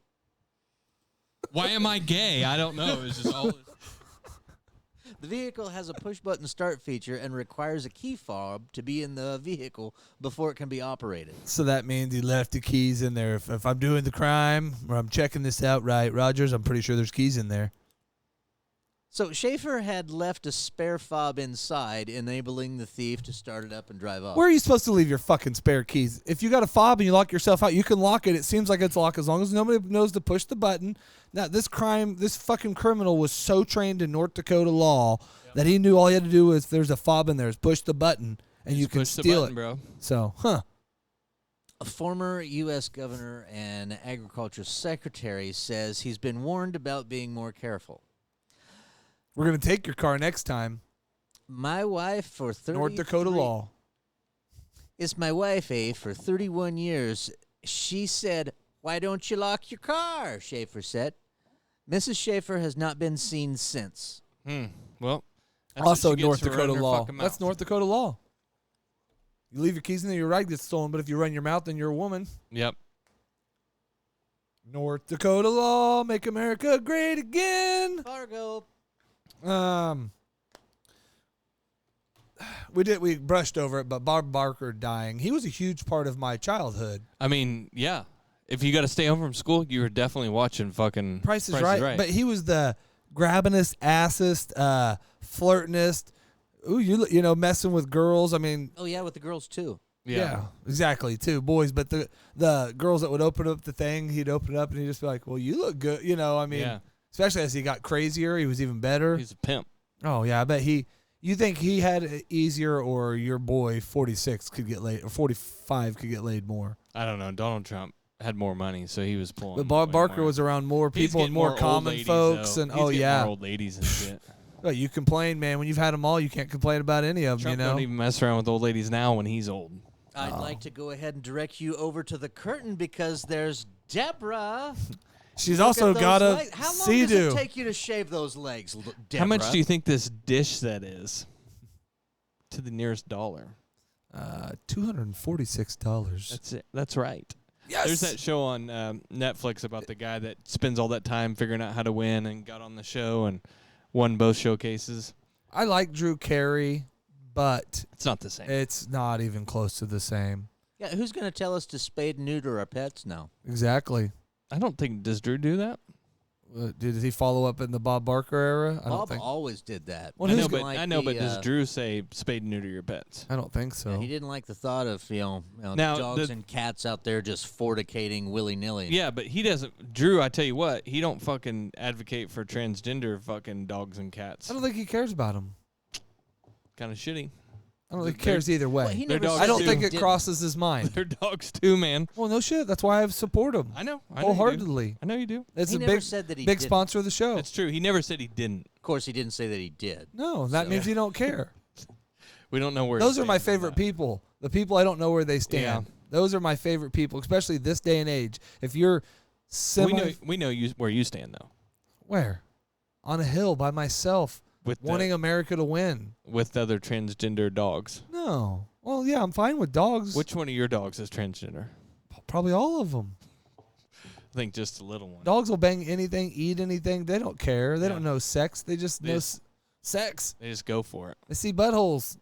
Why am I gay? I don't know. It's just all. The vehicle has a push-button start feature and requires a key fob to be in the vehicle before it can be operated. So that means he left the keys in there. If I'm doing the crime or I'm checking this out right, Rogers, I'm pretty sure there's keys in there. So Schaefer had left a spare fob inside, enabling the thief to start it up and drive off. Where are you supposed to leave your fucking spare keys? If you got a fob and you lock yourself out, you can lock it. It seems like it's locked as long as nobody knows to push the button. Now, this fucking criminal was so trained in North Dakota law that he knew all he had to do was, if there's a fob in there, is push the button and you can push the steal button, it. bro. So, A former U.S. governor and agriculture secretary says he's been warned about being more careful. We're going to take your car next time. My wife for 30 North Dakota law. It's my wife, for 31 years. She said, "Why don't you lock your car?" Schaefer said. Mrs. Schaefer has not been seen since. Well, that's Also what she North gets for Dakota running her law. fucking That's mouth. North Dakota law. You leave your keys in there, your ride gets stolen, but if you run your mouth, then you're a woman. Yep. North Dakota law, make America great again. Fargo. We brushed over it, but Bob Barker dying, he was a huge part of my childhood. I mean, yeah. If you got to stay home from school, you were definitely watching fucking Price is right. But he was the grabbingest, assest, flirtingest. Ooh, you know, messing with girls. I mean, Oh, yeah, with the girls, too. yeah, exactly. Too boys, but the girls that would open up the thing, he'd open it up and he'd just be like, "Well, you look good," you know. I mean, Yeah. especially as he got crazier, he was even better. He's a pimp. Oh yeah, I bet he You think he had it easier, or your boy 46 could get laid, or 45 could get laid more? I don't know. Donald Trump had more money, so he was pulling. But Bob Barker was around more He's people and getting more old common ladies, folks, though. and He's getting yeah, more old ladies and shit. Well, you complain, man. When you've had them all, you can't complain about any of them. Trump You know, don't even mess around with old ladies now when he's old. I'd like to go ahead and direct you over to the curtain because there's Deborah. she's Look also at those got a legs. How long does sea-doo. it take you to shave those legs, Deborah? How much do you think this dish set is? To the nearest dollar. $246. That's it. That's right. Yes. There's that show on Netflix about the guy that spends all that time figuring out how to win and got on the show and won both showcases. I like Drew Carey, but it's not the same. It's not even close to the same. Yeah, who's going to tell us to spade and neuter our pets now? Exactly. I don't think, does Drew do that? Did he follow up in the Bob Barker era? I don't Bob think. always did that. Well, I who's know, but does Drew say spade and neuter your pets? I don't think so. Yeah, he didn't like the thought of Now, dogs and cats out there just fornicating willy nilly. Yeah, but he doesn't. Drew, I tell you what, he don't fucking advocate for transgender fucking dogs and cats. I don't think he cares about them. Kind of shitty. I don't think he cares either way. Well, he They're never dogs I don't too. think it didn't. crosses his mind. They're dogs too, man. Well, no shit. That's why I support him. I know. Wholeheartedly. I know you do. It's He a never big, said that he big didn't. sponsor of the show. That's true. He never said he didn't. Of course, he didn't say that he did. No, that means you don't care. We don't know where. Those he are my stands on favorite that. people. The people I don't know where they stand. Yeah. Those are my favorite people, especially this day and age. If you're We know you where you stand though. where? On a hill by myself, With wanting America to win. with other transgender dogs. No. Well, yeah, I'm fine with dogs. Which one of your dogs is transgender? Probably all of them. I think just a little one. Dogs will bang anything, eat anything. They don't care. They Yeah. don't know sex. They just They know just- sex. They just go for it. They see buttholes.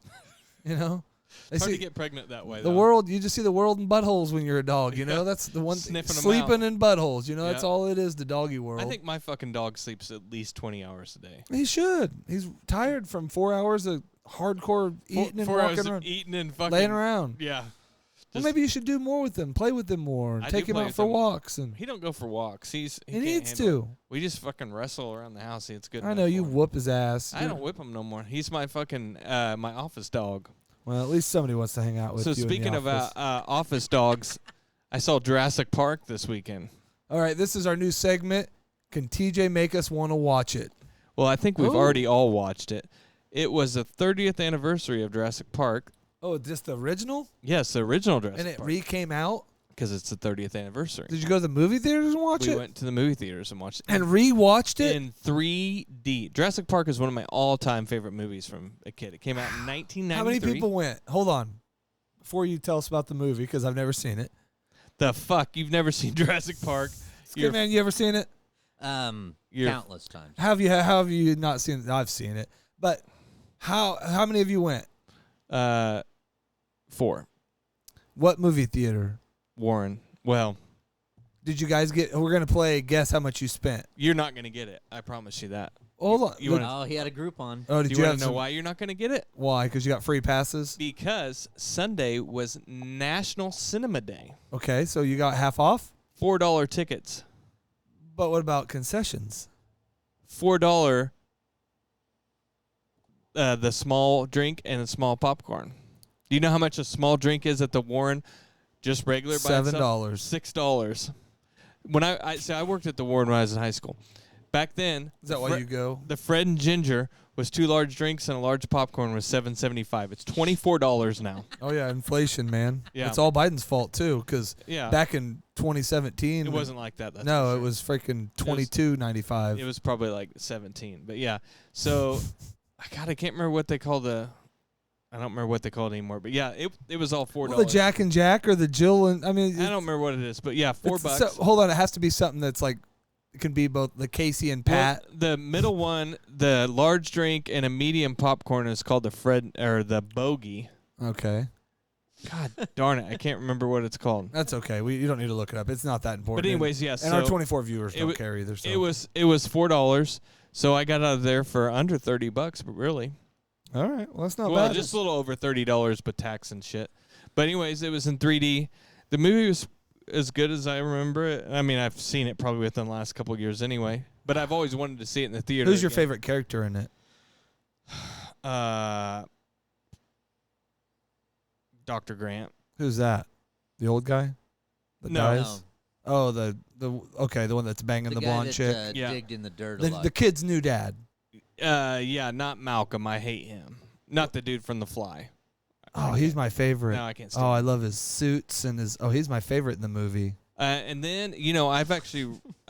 You know? They It's hard see to get pregnant that way. the though. world. You just see the world in buttholes when you're a dog. You know? That's the one thing. Sniffing 'em Sleeping out. in buttholes. You know? That's Yeah. all it is, the doggy world. I think my fucking dog sleeps at least 20 hours a day. he should. He's tired from 4 hours of hardcore eating and Four hours walking of around. eating and fucking laying around. Yeah. Well, Just- maybe you should do more with them. Play with them more. I Take do him play out with for him. walks. And He don't go for walks. He he can't needs handle it. to. We just fucking wrestle around the house. It's good. I enough know you for him. whoop his ass. I don't whip him no more. He's my fucking my office dog. Well, at least somebody wants to hang out with So you. in the speaking of office. office dogs, I saw Jurassic Park this weekend. All right, this is our new segment. Can TJ make us want to watch it? Well, I think we've Ooh. already all watched it. It was the 30th anniversary of Jurassic Park. Oh, just the original? Yes, the original Jurassic And it Park. re-came out? Because it's the 30th anniversary. Did you go to the movie theaters and watch We it? went to the movie theaters and watched it. And re-watched it? In 3D. Jurassic Park is one of my all-time favorite movies from a kid. It came out in 1993. How many people went? Hold on. Before you tell us about the movie, because I've never seen it. The fuck? You've never seen Jurassic Park? You're- Man, you ever seen it? You're- Countless times. How have you not seen it? I've seen it. But how many of you went? 4. What movie theater? Warren. Well, Did you guys get? We're gonna play. Guess how much you spent. you're not going to get it. I promise you that. Hold on. You wanna- Oh, he had a group on. Oh, Do did you you want have to know some? why you're not going to get it? Why? Because you got free passes. Because Sunday was National Cinema Day. Okay, so you got half off. $4 tickets. But what about concessions? $4 the small drink and the small popcorn. Do you know how much a small drink is at the Warren? Just regular by itself? $7. $6. When I worked at the Warren when I was in high school. Back then, Is that why you go? the Fred and Ginger was 2 large drinks and a large popcorn was $7.75. It's $24 now. Oh yeah, inflation, man. Yeah. It's all Biden's fault too, because Yeah. back in 2017, It wasn't like that. That's no, for it sure. was freaking 22.95. It was probably like 17. But yeah. So I can't remember what they call I don't remember what they call it anymore. But yeah, it was all $4. Well, the Jack and Jack or the Jill and I mean, I don't remember what it is, but yeah, $4. So, hold on, it has to be something that's like it can be both the Casey and Pat. Well, the middle one, the large drink and a medium popcorn is called the Fred or the Bogey. Okay. God darn it, I can't remember what it's called. That's okay. You don't need to look it up. It's not that important. But anyways, yeah. And so our 24 viewers it don't wa- care either. So. It was $4, so I got out of there for under $30, but really. All right. Well, that's not Well, bad. just a little over $30, but tax and shit. But anyways, it was in 3D. The movie was as good as I remember it. I mean, I've seen it probably within the last couple of years anyway, but I've always wanted to see it in the theater. Who's your again. favorite character in it? Dr. Grant. Who's that? The old guy that No. dies? Oh, the one that's banging the guy blonde that, chick. digged in the dirt a lot. The kid's new dad. Yeah, not Malcolm. I hate him. Not the dude from The Fly. Oh, he's my favorite. No, I can't stand Oh, him. I love his suits and his. Oh, he's my favorite in the movie. And then, I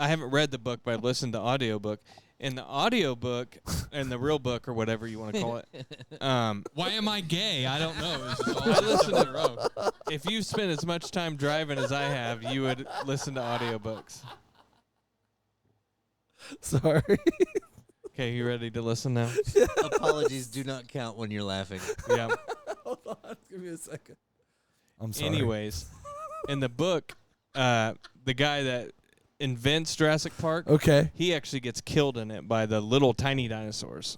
haven't read the book, but I've listened to audiobook. In the audiobook, and the real book, or whatever you want to call it. Why am I gay? I don't know. It's just all I listen to If you spent as much time driving as I have, you would listen to audiobooks. Sorry. Okay, you ready to listen now? Apologies do not count when you're laughing. Yeah. Hold on. Give me a second. I'm sorry. Anyways, in the book, the guy that invents Jurassic Park, Okay. he actually gets killed in it by the little tiny dinosaurs.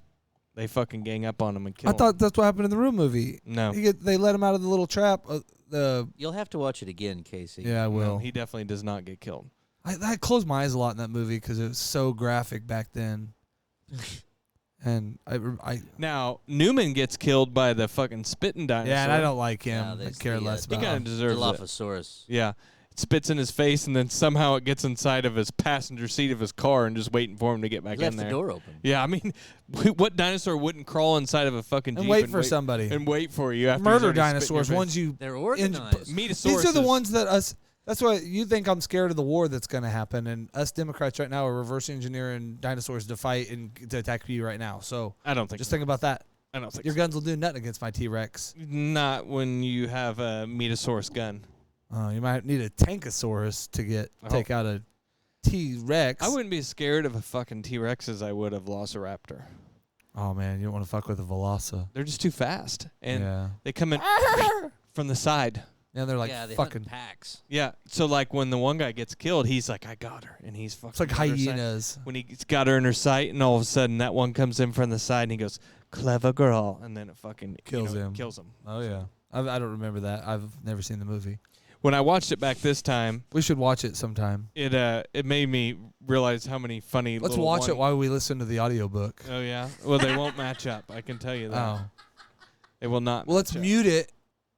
They fucking gang up on him and kill I him. thought that's what happened in the Room movie. No. They let him out of the little trap. You'll have to watch it again, Casey. Yeah, I will. No, he definitely does not get killed. I closed my eyes a lot in that movie because it was so graphic back then. And I Now, Newman gets killed by the fucking spitting dinosaur. yeah, and I don't like him. Yeah, I there's care the, less He about kind him. of deserves it. Dilophosaurus. Yeah. It spits in his face, and then somehow it gets inside of his passenger seat of his car and just waiting for him to get back Left in there. the door open. Yeah, I mean, what dinosaur wouldn't crawl inside of a fucking And Jeep wait for somebody. and wait for you after he's Murder already spit in your dinosaurs, face? ones you. They're organized. Meatusauruses. These are the ones that us. That's why you think I'm scared of the war that's going to happen, and us Democrats right now are reverse engineering dinosaurs to fight and to attack you right now. So I don't think just so. think about that. I don't think Your so. guns will do nothing against my T-Rex. Not when you have a Metasaurus gun. Oh, you might need a Tankosaurus to take out a T-Rex. I wouldn't be as scared of a fucking T-Rex as I would of Velociraptor. Oh man, you don't want to fuck with a Veloci. They're just too fast, and Yeah. they come in from the side. Yeah, they're like they fucking. hunt packs. Yeah, so like when the one guy gets killed, he's like, "I got her," and he's fucking. It's like got her sight. hyenas. When he's got her in her sight, and all of a sudden that one comes in from the side, and he goes, "Clever girl," and then it fucking Kills him. Kills him. Oh yeah, I don't remember that. I've never seen the movie. When I watched it back this time, We should watch it sometime. it made me realize how many funny. Let's little watch it while we listen to the audiobook. Oh yeah. Well, they won't match up. I can tell you that. Oh. They will not. Well, let's match up. mute it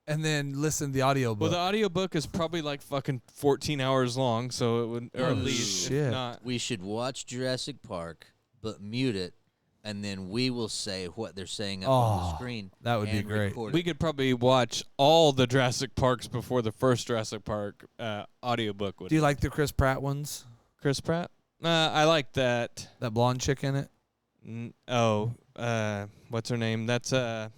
and then listen to the audiobook. Well, the audiobook is probably like fucking 14 hours long, so it would, or at Holy least, shit. if not. We should watch Jurassic Park, but mute it, and then we will say what they're saying up on the screen. that would be and great. record We it. could probably watch all the Jurassic Parks before the first Jurassic Park audiobook would. Do you like the Chris Pratt ones? Chris Pratt? I like that. That blonde chick in it? What's her name? That's I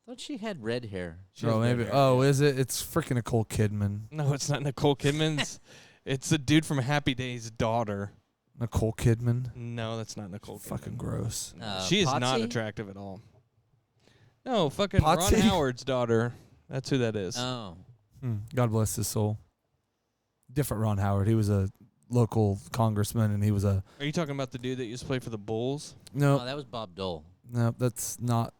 thought she had red hair. She has Oh, red maybe. hair. Oh, is it? It's freaking Nicole Kidman. No, it's not Nicole Kidman's. It's the dude from Happy Days' daughter. Nicole Kidman. No, that's not Nicole Kidman. Fucking gross. She is not Potsy? attractive at all. No, fucking Potsy? Ron Howard's daughter. That's who that is. Oh. God bless his soul. Different Ron Howard. He was a local congressman, and he was a. Are you talking about the dude that used to play for the Bulls? No, Oh, that was Bob Dole. no, that's not.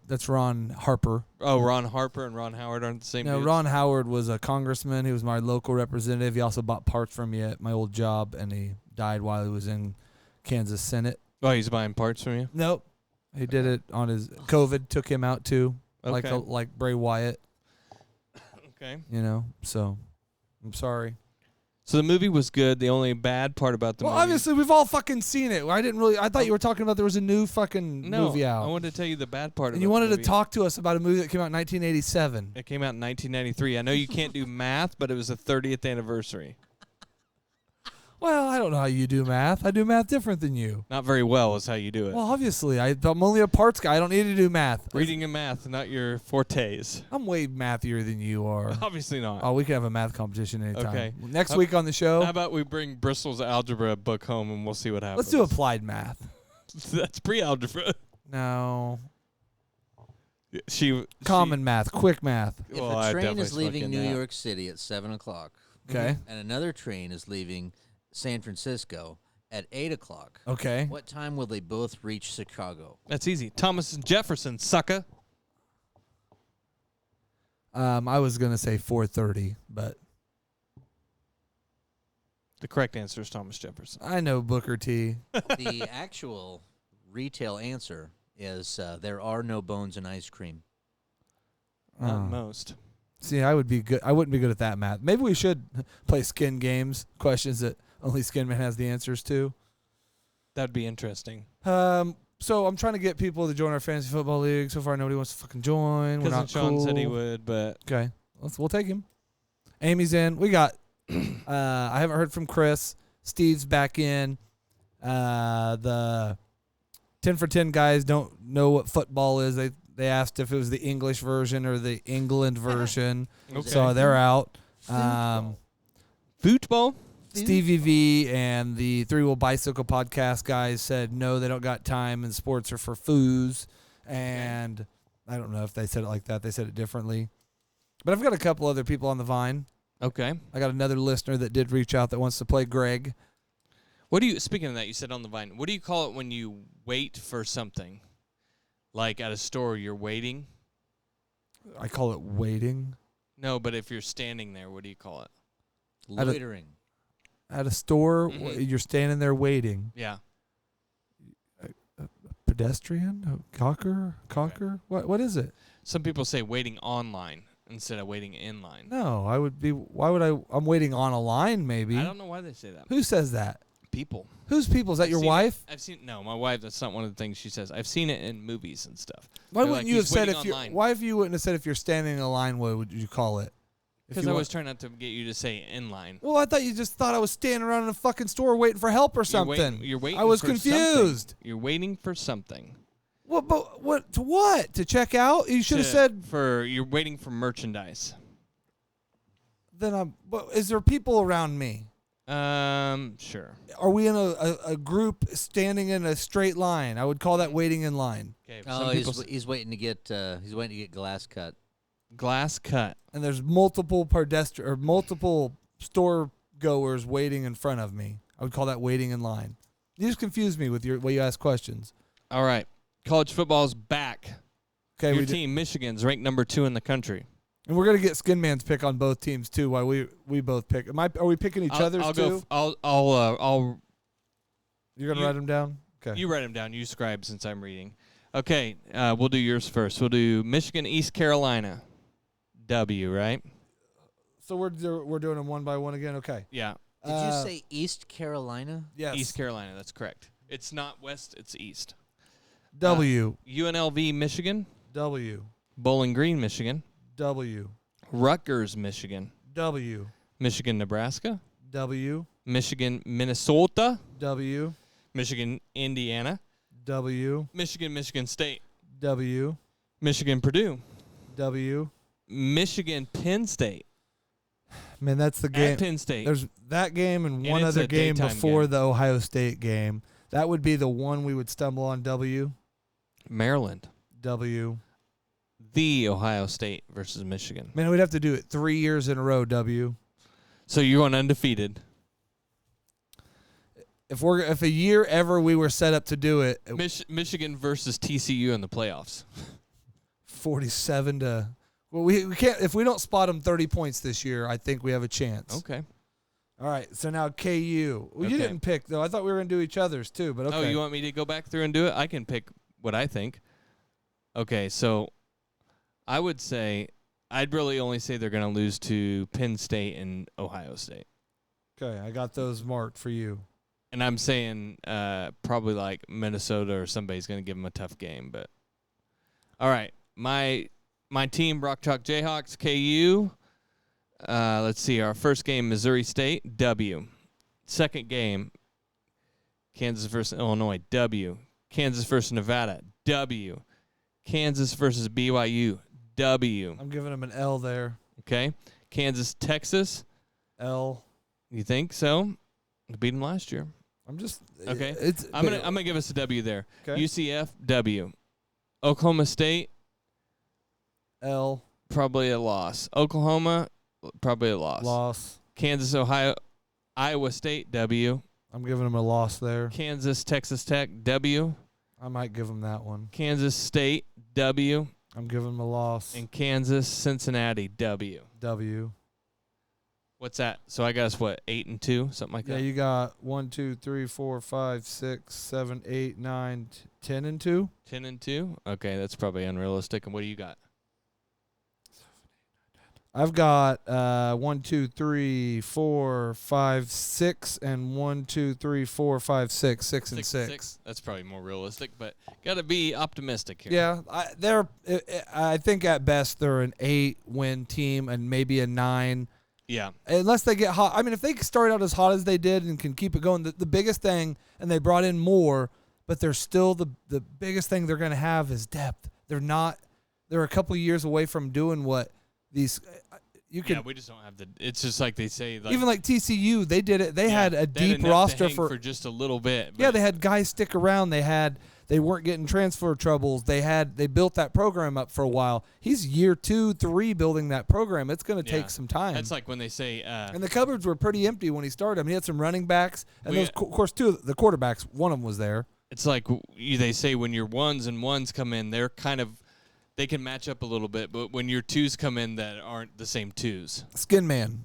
That's Ron Harper. Oh, Ron Harper and Ron Howard aren't the same No, dudes? Ron Howard was a congressman. He was my local representative. He also bought parts from me at my old job, and he died while he was in Kansas Senate. Oh, he's buying parts from you? Nope. He did it on his COVID took him out too, Okay. like Bray Wyatt. Okay. You know, so I'm sorry. So the movie was good. The only bad part about the Well, movie... obviously we've all fucking seen it. I thought you were talking about there was a new fucking No, movie out. I wanted to tell you the bad part And about you wanted the to movie. talk to us about a movie that came out in 1987. It came out in 1993. I know you can't do math, but it was the 30th anniversary. Well, I don't know how you do math. I do math different than you. Not very well is how you do it. Well, obviously, I'm only a parts guy. I don't need to do math. Reading and math, not your fortes. I'm way mathier than you are. Obviously not. Oh, we can have a math competition anytime. Okay. Next week on the show, How about we bring Bristol's algebra book home and we'll see what happens. let's do applied math. That's pre-algebra. No. Common math, quick math. If Well, a I train definitely is leaving fucking New that. York City at 7 o'clock, Okay. and another train is leaving San Francisco at 8 o'clock, Okay. what time will they both reach Chicago? That's easy. Thomas and Jefferson, sucker. I was gonna say 4:30, but The correct answer is Thomas Jefferson. I know Booker T. The actual retail answer is there are no bones in ice cream. Not most. See, I would be good. I wouldn't be good at that math. Maybe we should play skin games, questions that only Skinman has the answers to. That'd be interesting. So I'm trying to get people to join our fantasy football league. So far, nobody wants to fucking join. We're not Sean cool. said he would, but Okay, we'll take him. Amy's in. We got. I haven't heard from Chris. Steve's back in. The 10 for 10 guys don't know what football is. They asked if it was the English version or the England version. Okay. So they're out. Football. Stevie V and the Three Wheel Bicycle Podcast guys said no, they don't got time and sports are for foos. And I don't know if they said it like that. They said it differently. But I've got a couple other people on the vine. Okay. I got another listener that did reach out that wants to play Greg. Speaking of that, you said on the vine, what do you call it when you wait for something? Like at a store, you're waiting? I call it waiting. No, but if you're standing there, what do you call it? Loitering. At a store, you're standing there waiting. Yeah. Pedestrian? Cocker? What is it? Some people say waiting online instead of waiting in line. No, I would be. Why would I? I'm waiting on a line, maybe. I don't know why they say that. Who says that? People. Whose people? Is that your wife? No, my wife. That's not one of the things she says. I've seen it in movies and stuff. Why They're wouldn't like, you have "He's said waiting if you? online." Why if you wouldn't have said if you're standing in a line? What would you call it? Because I was trying not to get you to say in line. Well, I thought you just thought I was standing around in a fucking store waiting for help or something. You're waiting. I was for confused. Something. You're waiting for something. What? But what? To what? To check out? You should have said. You're waiting for merchandise. Then But is there people around me? Sure. Are we in a group standing in a straight line? I would call that waiting in line. Okay. Oh, he's waiting to get glass cut. Glass cut. And there's multiple multiple store goers waiting in front of me. I would call that waiting in line. You just confused me with your way you ask questions. All right. College football's back. Okay, your team, Michigan's ranked number 2 in the country. And we're gonna get Skinman's pick on both teams too. While we both pick. Are we picking each other's too? I'll. You're gonna write them down. Okay. You write them down. You scribe since I'm reading. Okay. We'll do yours first. We'll do Michigan, East Carolina. W, right? So we're doing them one by one again. Okay. Yeah. Did you say East Carolina? Yes. East Carolina. That's correct. It's not West. It's East. W. UNLV, Michigan. W. Bowling Green, Michigan. W. Rutgers, Michigan. W. Michigan, Nebraska. W. Michigan, Minnesota. W. Michigan, Indiana. W. Michigan, Michigan State. W. Michigan, Purdue. W. Michigan, Penn State. Man, that's the game. At Penn State. There's that game and one it's other a game daytime before game. the Ohio State game. That would be the one we would stumble on. W. Maryland. W. The Ohio State versus Michigan. Man, we'd have to do it 3 years in a row. W. So you're going undefeated. If a year ever we were set up to do it, Michigan versus TCU in the playoffs. 47 to. Well, we can't if we don't spot them 30 points this year. I think we have a chance. Okay. All right. So now KU. Well, you Okay. didn't pick though. I thought we were gonna do each other's too. But okay. Oh, you want me to go back through and do it? I can pick what I think. Okay, so I would say I'd really only say they're going to lose to Penn State and Ohio State. Okay, I got those marked for you. And I'm saying probably like Minnesota or somebody's going to give them a tough game. But all right, my team, Rock Chalk Jayhawks, KU. Let's see, our first game, Missouri State, W. Second game, Kansas versus Illinois, W. Kansas versus Nevada, W. Kansas versus BYU, W. I'm giving them an L there. Okay. Kansas, Texas. L. You think so? We beat them last year. I'm just okay. It's I'm gonna give us a W there. Okay. UCF, W. Oklahoma State, L. probably a loss. Oklahoma, probably a loss. Loss. Kansas, Ohio, Iowa State, W. I'm giving them a loss there. Kansas, Texas Tech, W. I might give them that one. Kansas State, W. I'm giving them a loss. And Kansas, Cincinnati, W. W. What's that? So I got us, 8-2, something like that? Yeah, you got 1, 2, 3, 4, 5, 6, 7, 8, 9, 10-2. 10-2. Okay, that's probably unrealistic. And what do you got? I've got 1, 2, 3, 4, 5, 6, and 1, 2, 3, 4, 5, 6, 6 and 6. That's probably more realistic, but got to be optimistic here. Yeah, I think at best they're an 8-win team and maybe a 9. Yeah. Unless they get hot. I mean, if they start out as hot as they did and can keep it going, the biggest thing, and they brought in more, but they're still the biggest thing they're going to have is depth. They're a couple of years away from doing what these yeah, we just don't have the. It's just like they say. Like, even like TCU, they did it. They had a deep roster for just a little bit. Yeah, they had guys stick around. They weren't getting transfer troubles. They built that program up for a while. He's year 2, 3 building that program. It's going to take some time. That's like when they say. And the cupboards were pretty empty when he started. I mean, he had some running backs, and those, of course, 2 of the quarterbacks. One of them was there. It's like they say when your 1s and 1s come in, they're kind of. They can match up a little bit, but when your 2s come in that aren't the same 2s. Skinman.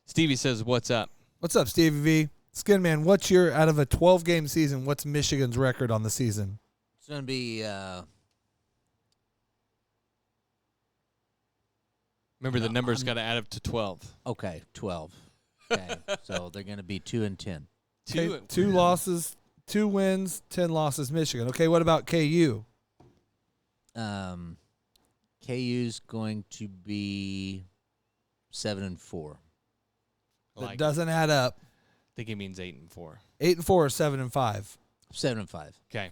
Stevie says, "What's up?" What's up, Stevie V? Skinman, what's your out of a 12-game season? What's Michigan's record on the season? It's going to be. Remember, the number's got to add up to 12. Okay, 12. Okay, so they're going to be 2-10. Two losses, 2 wins, 10 losses. Michigan. Okay, what about KU? KU's going to be 7-4. That doesn't add up. I think he means 8-4. 8-4 or 7-5? 7-5. Okay.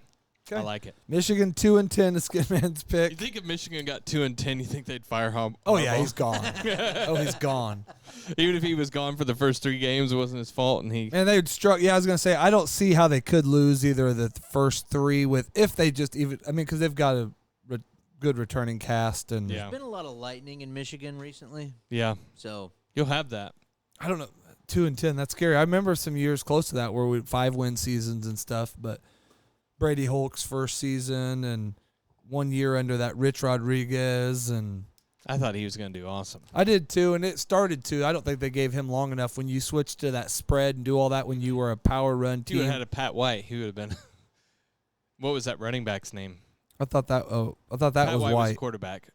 I like it. Michigan 2-10 is Skinman's pick. You think if Michigan got 2-10, you think they'd fire Harbaugh? Oh yeah, he's gone. He's gone. Even if he was gone for the first 3 games, it wasn't his fault, and he. And they would struck. Yeah, I was gonna say I don't see how they could lose either of the first 3 if they just even. I mean, because they've got a good returning cast and. There's been a lot of lightning in Michigan recently. Yeah. So you'll have that. I don't know. 2-10. That's scary. I remember some years close to that where we 5-win seasons and stuff, but. Brady Hulk's first season and 1 year under that Rich Rodriguez and I thought he was going to do awesome. I did too, and it started to. I don't think they gave him long enough when you switched to that spread and do all that when you were a power run team. He would have had a Pat White. He would have been. What was that running back's name? I thought that Pat was White. White. Was quarterback.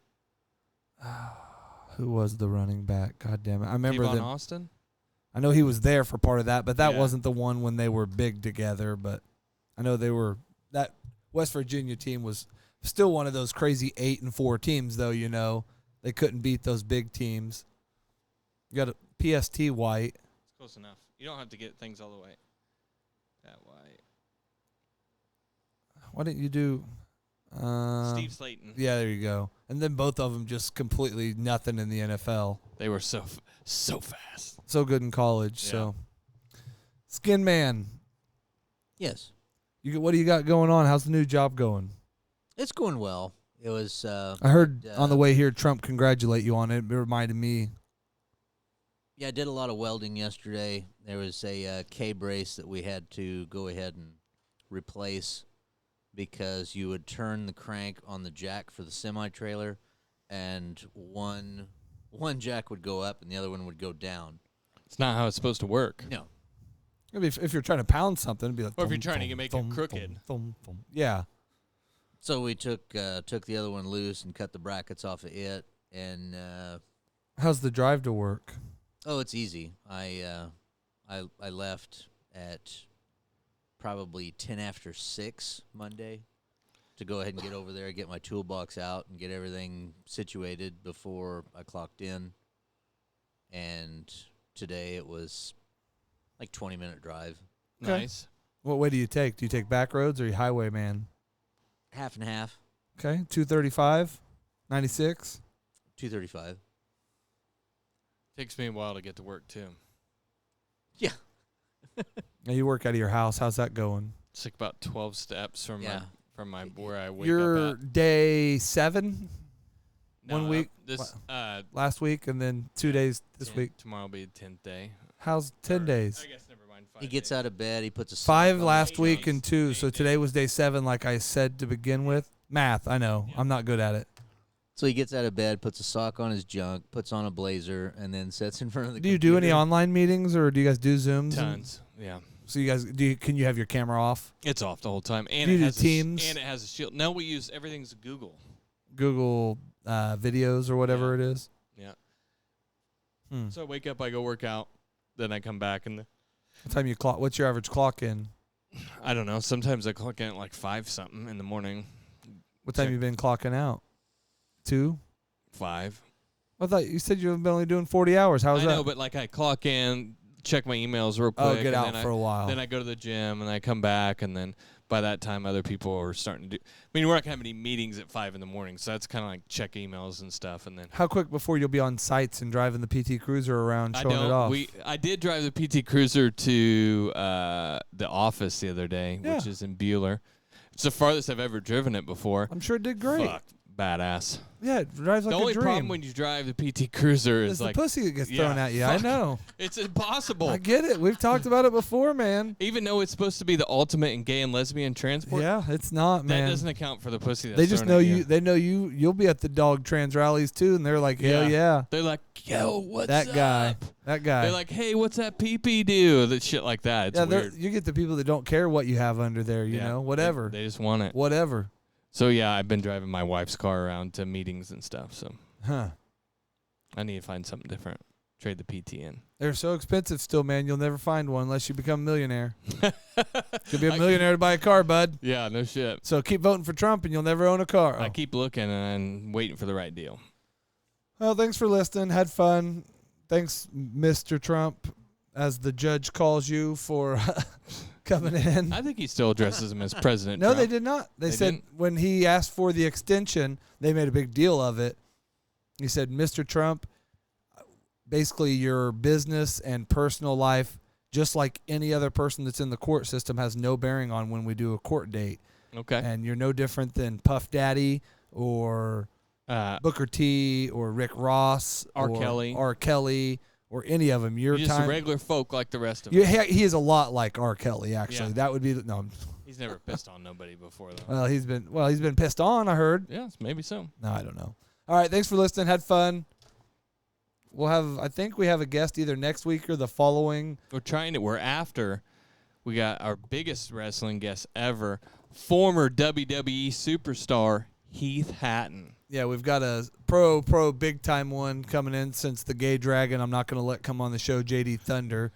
Who was the running back? God damn it! I remember Devon them. Austin. I know he was there for part of that, but that wasn't the one when they were big together. But I know they were. That West Virginia team was still one of those crazy 8-4 teams, though. You know, they couldn't beat those big teams. You got a PST White. It's close enough. You don't have to get things all the way. That White. Why didn't you do Steve Slayton? Yeah, there you go. And then both of them just completely nothing in the NFL. They were so fast. So good in college. Yeah. So, Skin Man. Yes. What do you got going on? How's the new job going? It's going well. It was. I heard on the way here Trump congratulate you on it. It reminded me. Yeah, I did a lot of welding yesterday. There was a K-brace that we had to go ahead and replace because you would turn the crank on the jack for the semi-trailer, and one jack would go up and the other one would go down. It's not how it's supposed to work. No. If you're trying to pound something, it'd be like. Or if you're trying to make it crooked. Yeah. So we took the other one loose and cut the brackets off of it, and. How's the drive to work? Oh, it's easy. I left at probably 10 after 6 Monday to go ahead and get over there, get my toolbox out, and get everything situated before I clocked in. And today it was like 20-minute drive. Okay. Nice. What way do you take? Do you take back roads or are you highway man? Half and half. Okay. 235, 96. 235. Takes me a while to get to work too. Yeah. Now you work out of your house. How's that going? It's like about 12 steps from my where I wake You're up at. day 7. No, 1 week. This last week and then 2 days this week. Tomorrow will be the 10th day. How's 10 days? I guess never mind. He gets out of bed. He puts a 5 sock on last his week joints. and 2. So today was day 7, like I said to begin with. Math, I know. I'm not good at it. So he gets out of bed, puts a sock on his junk, puts on a blazer, and then sits in front of the Do you do any computer. online meetings or do you guys do Zooms? Tons. Yeah. So you guys, can you have your camera off? It's off the whole time, and Do you it do has Teams? and it has a shield. No, we use everything's Google. Google videos or whatever it is. Yeah. Hmm. So I wake up, I go work out, then I come back, and What time you clock? What's your average clock in? I don't know. Sometimes I clock in at like 5 something in the morning. What time you been clocking out? 2? 5. I thought you said you've been only doing 40 hours. How's I that? know, but like I clock in, check my emails real quick. Oh, get and out then for a while. Then I go to the gym, and I come back, and then by that time, other people are starting to do. I mean, we're not gonna have any meetings at 5 in the morning, so that's kind of like check emails and stuff, and then. How quick before you'll be on sites and driving the PT Cruiser around showing it off? I did drive the PT Cruiser to the office the other day, which is in Bueller. It's the farthest I've ever driven it before. I'm sure it did great. Fuck, badass. Yeah, it drives like the a only dream. problem when you drive the PT Cruiser is It's like the pussy that gets thrown at you. I fuck. know. It's impossible. I get it. We've talked about it before, man. Even though it's supposed to be the ultimate in gay and lesbian transport. Yeah, it's not, man. That doesn't account for the pussy that's They just thrown know at you. They know you. You'll be at the dog trans rallies too, and they're like, hell yeah. They're like, yo, what's That guy. up? That guy. They're like, hey, what's that pee-pee do? That shit like that. It's weird. You get the people that don't care what you have under there. You know, whatever. They just want it. Whatever. So yeah, I've been driving my wife's car around to meetings and stuff. So, I need to find something different. Trade the PT in. They're so expensive still, man. You'll never find one unless you become a millionaire. You'll be a millionaire to buy a car, bud. Yeah, no shit. So keep voting for Trump, and you'll never own a car. I keep looking and waiting for the right deal. Well, thanks for listening. Had fun. Thanks, Mr. Trump, as the judge calls you, for coming in. I think he still addresses him as President No, Trump. they did not. They said didn't? when he asked for the extension, they made a big deal of it. He said, Mr. Trump, basically your business and personal life, just like any other person that's in the court system, has no bearing on when we do a court date. Okay. And you're no different than Puff Daddy or Booker T or Rick Ross R. or Kelly. R. Kelly or any of them. You're just a regular folk like the rest of us. He is a lot like R. Kelly, actually. Yeah. That would be no. He's never pissed on nobody before, though. Well, he's been pissed on, I heard. Yes, maybe so. No, I don't know. All right, thanks for listening. Had fun. I think we have a guest either next week or the following. We're after. We got our biggest wrestling guest ever, former WWE superstar Heath Hatton. Yeah, we've got a pro big time one coming in since the Gay Dragon. I'm not going to let come on the show, JD Thunder.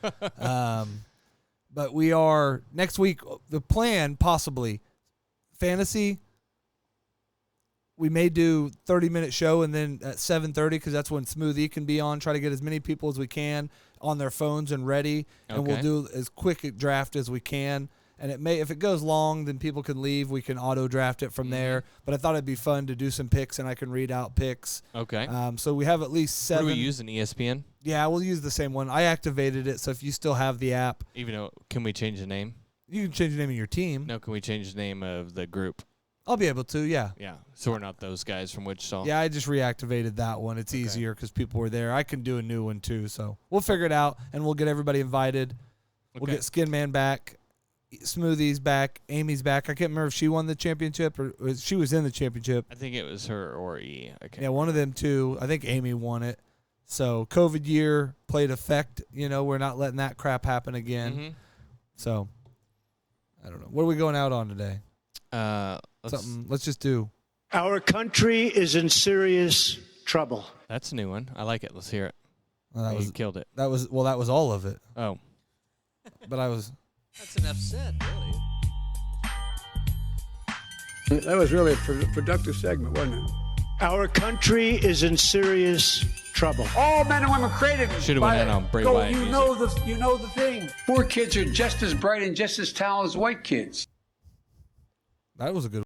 But we are next week. The plan possibly fantasy. We may do 30-minute show and then at 7:30 because that's when Smoothie can be on. Try to get as many people as we can on their phones and ready, and we'll do as quick a draft as we can. And if it goes long, then people can leave. We can auto draft it from there. But I thought it'd be fun to do some picks, and I can read out picks. Okay. So we have at least 7. What do we use, an ESPN? Yeah, we'll use the same one. I activated it, so if you still have the app, Even though, can we change the name? you can change the name of your team. No, can we change the name of the group? I'll be able to. Yeah. Yeah. So we're not those guys from Wichita. Yeah, I just reactivated that one. It's easier because people were there. I can do a new one too, so we'll figure it out, and we'll get everybody invited. We'll get Skinman back, Smoothie's back, Amy's back. I can't remember if she won the championship or she was in the championship. I think it was her or E. Yeah, one of them two. I think Amy won it. So COVID year played effect. We're not letting that crap happen again. Mm-hmm. So I don't know. What are we going out on today? Let's just do. Our country is in serious trouble. That's a new one. I like it. Let's hear it. Well, you killed it. That was all of it. Oh. But That's enough said, really. That was really a productive segment, wasn't it? Our country is in serious trouble. All men and women created. Should've went in on Bray Wyatt You music. know the thing. Poor kids are just as bright and just as talented as white kids. That was a good